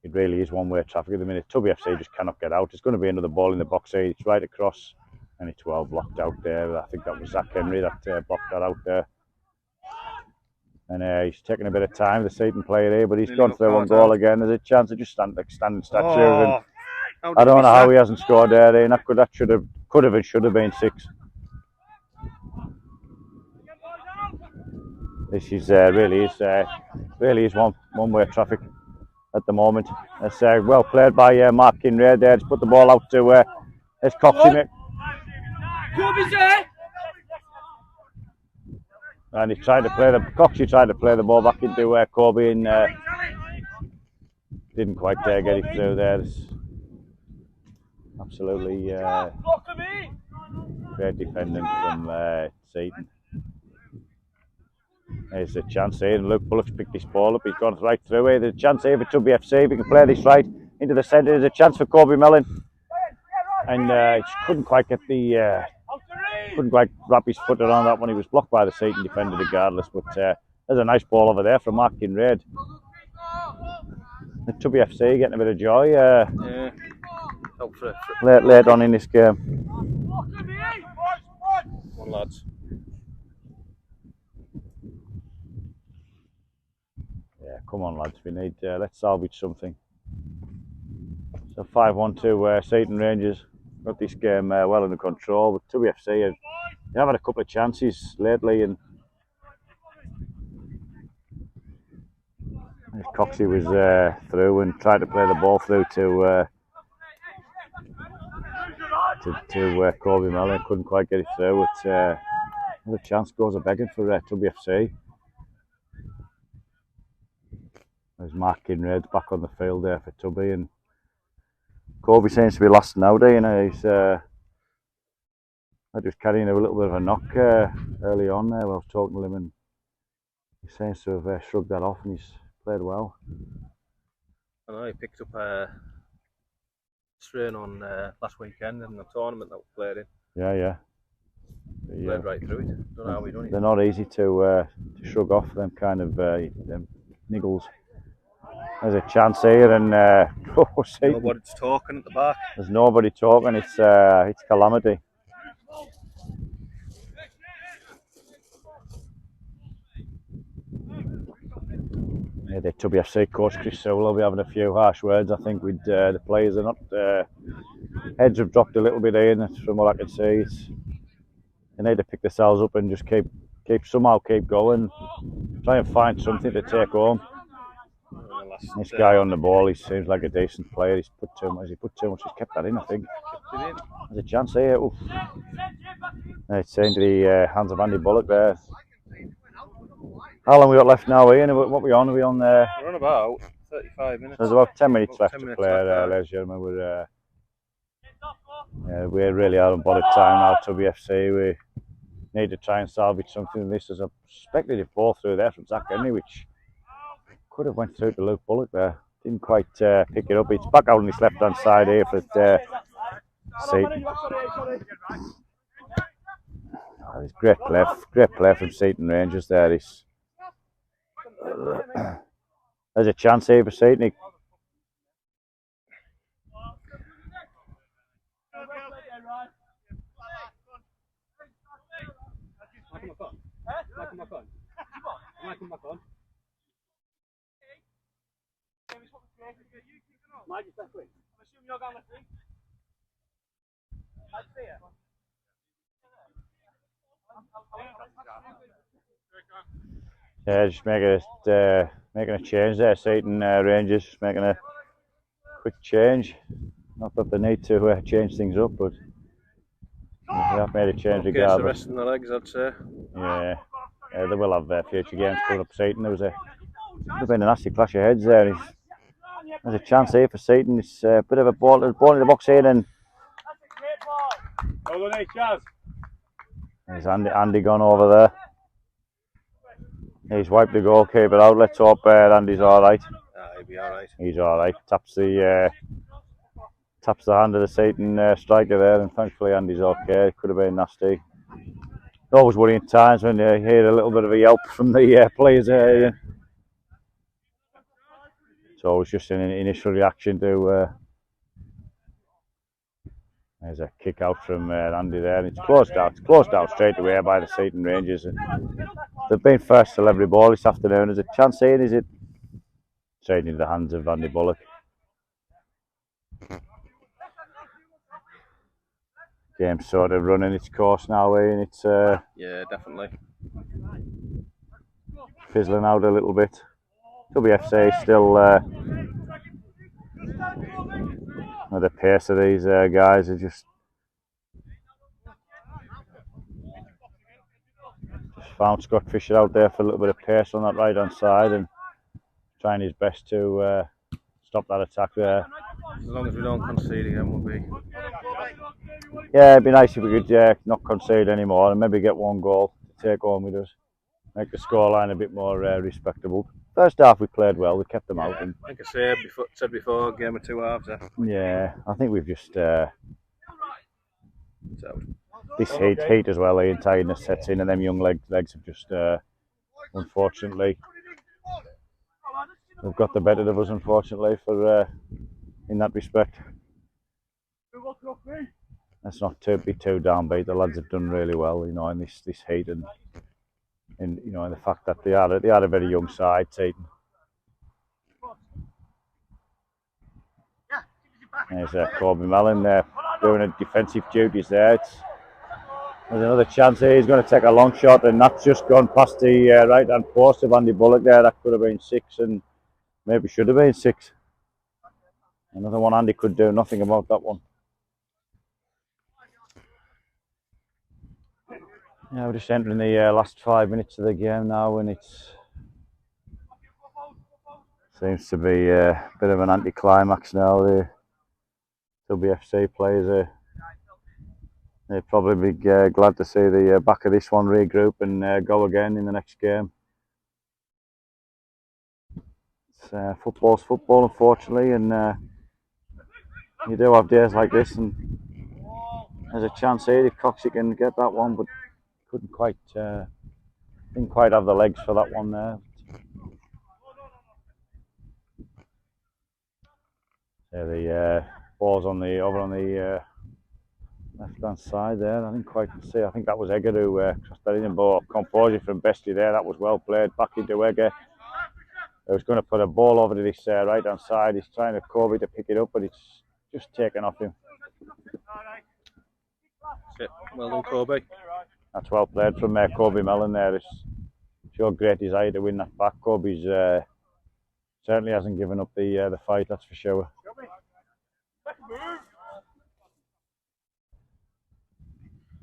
it really is one-way traffic at the minute. TubbyFC just cannot get out. It's going to be another ball in the box here. It's right across, and it's well blocked out there. I think that was Zach Henry that blocked that out there. And he's taking a bit of time, the Seaton player here, but he's gone through one goal again. There's a chance of just standing statue. I don't know how he hasn't scored there. And could have and should have been 6. This is really is one-way traffic at the moment. It's well played by Mark Kinraid there. Just put the ball out to there's Cox in it. And he tried to play Coxie tried to play the ball back into Kobe, and didn't quite get it through there. It's absolutely great defending from Seaton. There's a chance here, and Luke Bullock's picked this ball up. He's gone right through here. There's a chance here for TubbyFC. If he can play this right into the centre, there's a chance for Kobe Mellon, and he couldn't quite get the couldn't quite wrap his foot around that one. He was blocked by the Seaton defender regardless. But there's a nice ball over there from Mark Kinraid. The TubbyFC getting a bit of joy. Yeah. Late on in this game. Come on, lads. Yeah, come on, lads. We need. Let's salvage something. So 5-1 to Seaton Rangers. Got this game well under control, but TubbyFC have had a couple of chances lately, and Coxie was through and tried to play the ball through to Kobe Mellon. Couldn't quite get it through. But another chance goes a begging for TubbyFC. There's Mark Kinraid back on the field there for Tubby, and Kobe seems to be lasting out there. You know, he's just carrying a little bit of a knock early on there. I was talking to him, and he seems to have shrugged that off, and he's played well. I know he picked up a strain on last weekend in the tournament that we played in. Yeah. Played right through it. Don't know how we done it. They're not easy to shrug off, them kind of them niggles. There's a chance here, and nobody's talking at the back. There's nobody talking. It's calamity. Yeah, the TubbyFC coach Chris Sewell will be having a few harsh words, I think, with the players. They're not heads have dropped a little bit here, and from what I can see, they need to pick themselves up and just keep going, try and find something to take home. This guy on the ball, he seems like a decent player. He's put too much. He's kept that in, I think. There's a chance here. Oof. It's into the hands of Andy Bullock there. How long we got left now, Ian? What are we on? Are we on there? We're on about 35 minutes. There's about 10 minutes left to play, ladies and gentlemen. Yeah, we really are on bottom time now, TubbyFC. We need to try and salvage something. This is a speculative ball through there from Zach Henry, which could have went through to Luke Bullock there. Didn't quite pick it up. It's back out on his left hand side here for Seaton. Oh, it's great play from Seaton Rangers there. There's a chance here for Seaton. Yeah, just making a change there. Seaton Rangers just making a quick change. Not that they need to change things up, but they have made a change regardless. The rest in the legs, I'd say. Yeah, they will have future games coming up. Seaton, there could have been a nasty clash of heads there. There's a chance here for Seaton. It's a bit of a ball in the box here, and there's Andy gone over there. He's wiped the goalkeeper out. Let's hope Andy's all right. He'll be all right. He's all right. Taps the hand of the Seaton striker there, and thankfully Andy's okay. It could have been nasty. Always worrying times when you hear a little bit of a yelp from the players there. So it's just an initial reaction to. There's a kick out from Andy there. It's closed out. It's closed out straight away by the Seaton Rangers. And they've been first to every ball this afternoon. There's a chance here. Is it straight into the hands of Andy Bullock? Game's sort of running its course now, and it's yeah, definitely fizzling out a little bit. TubbyFC still the pace of these guys are just found Scott Fisher out there for a little bit of pace on that right hand side and trying his best to stop that attack there. As long as we don't concede again, we'll be. Yeah, it'd be nice if we could not concede anymore and maybe get one goal to take home with us. Make the scoreline a bit more respectable. First half we played well, we kept them out. And like I said before, game of two halves. Yeah, I think we've just this heat as well, the tiredness sets in, and them young legs have just unfortunately they've got the better of us, unfortunately, for in that respect. Let's not be too downbeat. The lads have done really well, you know, in this heat and you know, and the fact that they had a very young side, Seaton. There's Corby Mellon doing a defensive duties there. There's another chance here. He's going to take a long shot, and that's just gone past the right hand post of Andy Bullock there. That could have been 6, and maybe should have been 6. Another one Andy could do nothing about that one. Yeah, we're just entering the last 5 minutes of the game now, and it seems to be a bit of an anticlimax now. The TubbyFC players they'll probably be glad to see the back of this one, regroup and go again in the next game. Football's football, unfortunately, and you do have days like this, and there's a chance here if Coxey can get that one, but didn't quite have the legs for that one there. Yeah, the ball's over on the left hand side there. I didn't quite see. I think that was Egger who crossed that in, but composure from Bestie there. That was well played. Back into Egger. He was going to put a ball over to this right hand side. He's trying to Kobe to pick it up, but it's just taken off him. Well done, Kobe. That's well played from Corby Mellon there. It's showed great desire to win that back. Corby's certainly hasn't given up the fight, that's for sure.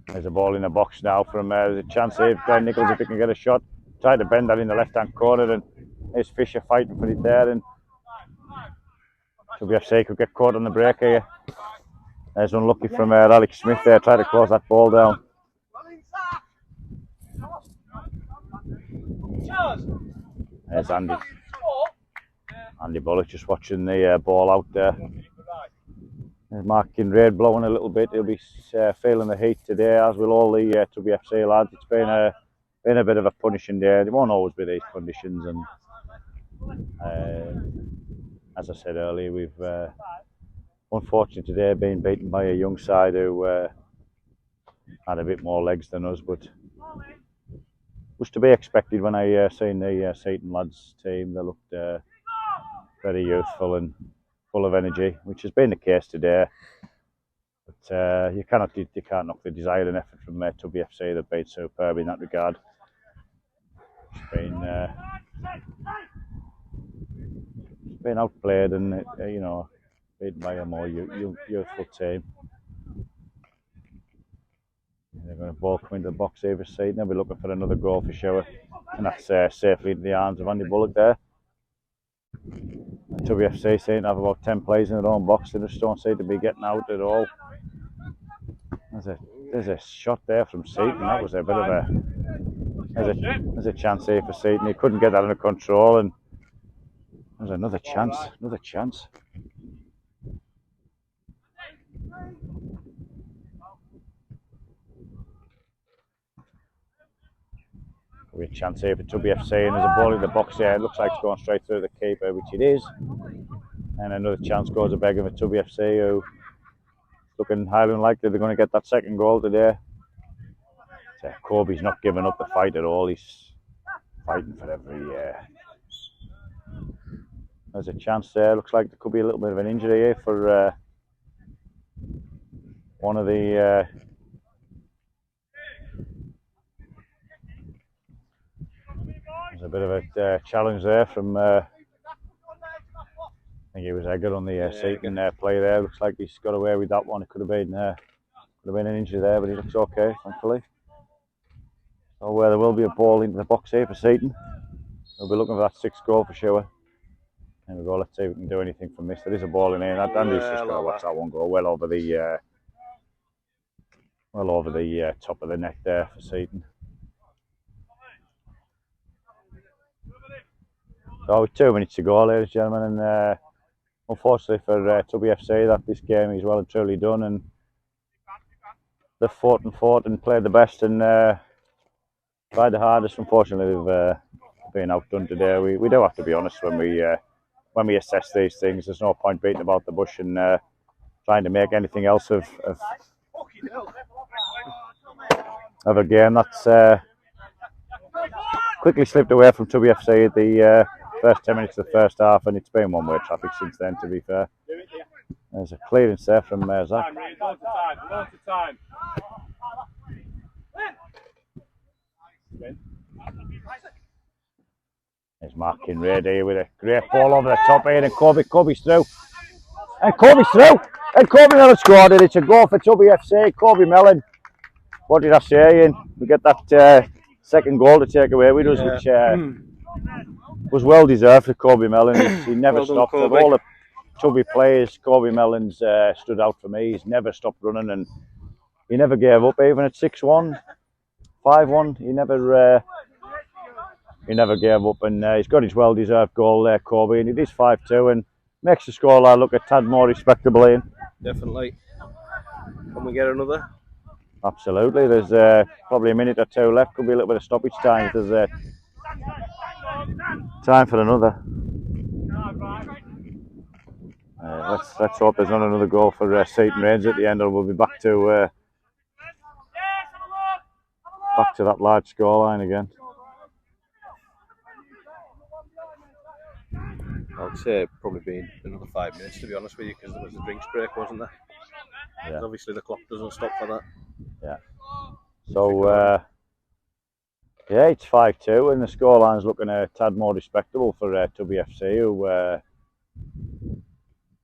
There's a ball in the box now from there's a chance here. Glenn Nichols, if he can get a shot, tried to bend that in the left hand corner, and there's Fisher fighting for it there. And TubbyFC could get caught on the break here. There's unlucky from Alex Smith there, trying to close that ball down. There's Andy Bullock just watching the ball out there. There's Mark Kinraid blowing a little bit. He'll be feeling the heat today, as will all the TubbyFC lads. It's been a bit of a punishing day. It won't always be these conditions, and as I said earlier, we've unfortunately today been beaten by a young side who had a bit more legs than us, but was to be expected when I seen the Seaton lads team. They looked very youthful and full of energy, which has been the case today. But you can't knock the desire and effort from TubbyFC. They've been superb in that regard. It's been outplayed and beaten by a more youthful team. They're going to ball come into the box here for Seaton. They'll be looking for another goal for sure, and that's safely into the arms of Andy Bullock there. TubbyFC seem to have about 10 players in their own box. They just don't seem to be getting out at all. There's a shot there from Seaton. That was a bit of a. There's a chance here for Seaton. He couldn't get that under control, and there's another chance. Another chance. A chance here for TubbyFC, and there's a ball in the box here. It looks like it's going straight through the keeper, which it is. And another chance goes a begging for TubbyFC, who looking highly unlikely they're going to get that second goal today. So Kobe's not giving up the fight at all. He's fighting for every. There's a chance there. Looks like there could be a little bit of an injury here for one of the. There's a bit of a challenge there from. I think it was Egger on the Seaton play there. Looks like he's got away with that one. It could have been an injury there, but he looks okay, thankfully. So there will be a ball into the box here for Seaton. We'll be looking for that sixth goal for sure. There we go. Let's see if we can do anything from this. There is a ball in here. Andy's just going to watch that one go well over the top of the net there for Seaton. So 2 minutes to go, ladies and gentlemen, and unfortunately for TubbyFC, that this game is well and truly done, and they've fought and played the best and tried the hardest. Unfortunately, they've been outdone today. We do have to be honest when we assess these things. There's no point beating about the bush and trying to make anything else of a game that's quickly slipped away from TubbyFC at the first 10 minutes of the first half, and it's been one-way traffic since then, to be fair. There's a clearance there from Zach. There's Mark Kinraid here with a great ball over the top here, and Kobe's through. And Kobe's through! And Kobe Mellon scored it. It's a goal for TubbyFC. Kobe Mellon. What did I say, Ian? We get that second goal to take away with us, which was well deserved for Kobe Mellon. He never stopped. Of all the Tubby players, Kobe Mellon's stood out for me. He's never stopped running, and he never gave up, even at 6-1, 5-1. He never gave up, and he's got his well-deserved goal there, Kobe, and it is 5-2, and makes the scoreline look a tad more respectable, Ian. Definitely. Can we get another? Absolutely. There's probably a minute or two left. Could be a little bit of stoppage time. There's time for another. Let's hope there's not another goal for Seaton Rangers at the end, or we'll be back to that large scoreline again. I'd say probably been another 5 minutes, to be honest with you, because there was a drinks break, wasn't there? Yeah. Obviously the clock doesn't stop for that. Yeah. So yeah, it's 5-2, and the scoreline's looking a tad more respectable for TubbyFC, who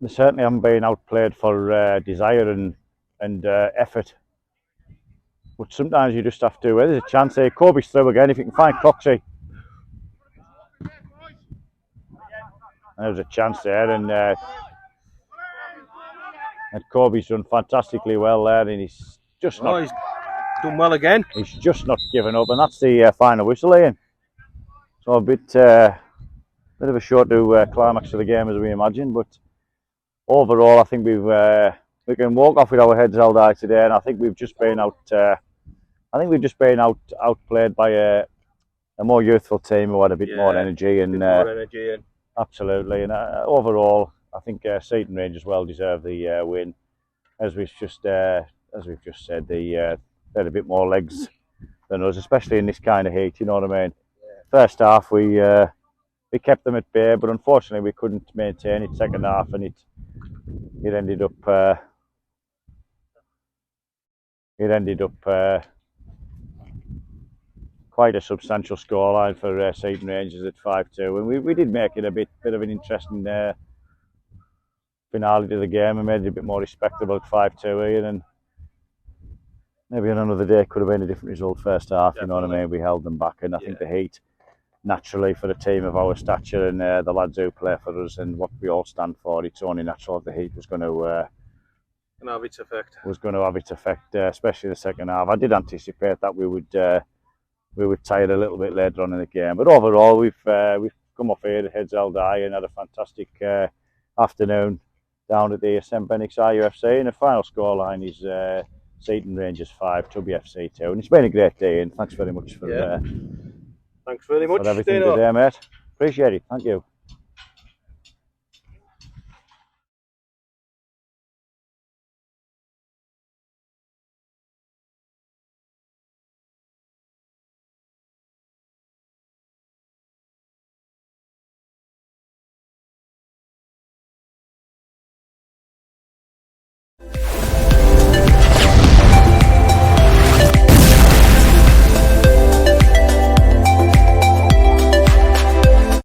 they certainly haven't been outplayed for desire and effort. But sometimes you just have to. There's a chance here. Kobe's through again. If you can find Coxey. There's a chance there, and And Kobe's done fantastically well there, and he's just not. Oh, he's done well again. He's just not given up, and that's the final whistle, Ian. So a bit of a short to climax of the game as we imagined, but overall, I think we can walk off with our heads held high today, and I think we've just been outplayed by a more youthful team who had a bit more energy and absolutely. And overall, I think Seaton Rangers well deserve the win, as we've just said. They had a bit more legs than us, especially in this kind of heat. You know what I mean? First half we kept them at bay, but unfortunately we couldn't maintain it. Second half, and it ended up quite a substantial scoreline for Seaton Rangers at 5-2, and we did make it a bit of an interesting finale to the game and made it a bit more respectable at 5-2, Ian. And maybe on another day could have been a different result first half. Definitely. You know what I mean? We held them back, and I think the heat, naturally, for a team of our stature and the lads who play for us and what we all stand for, it's only natural that the heat was going to have its effect. Especially the second half. I did anticipate that we would tire a little bit later on in the game, but overall we've come off here heads held high and had a fantastic afternoon down at the St Benix IUFC, and the final scoreline is Seaton Rangers 5, TubbyFc 2, and it's been a great day, and thanks very much for thanks very much for everything today, mate. Appreciate it. Thank you.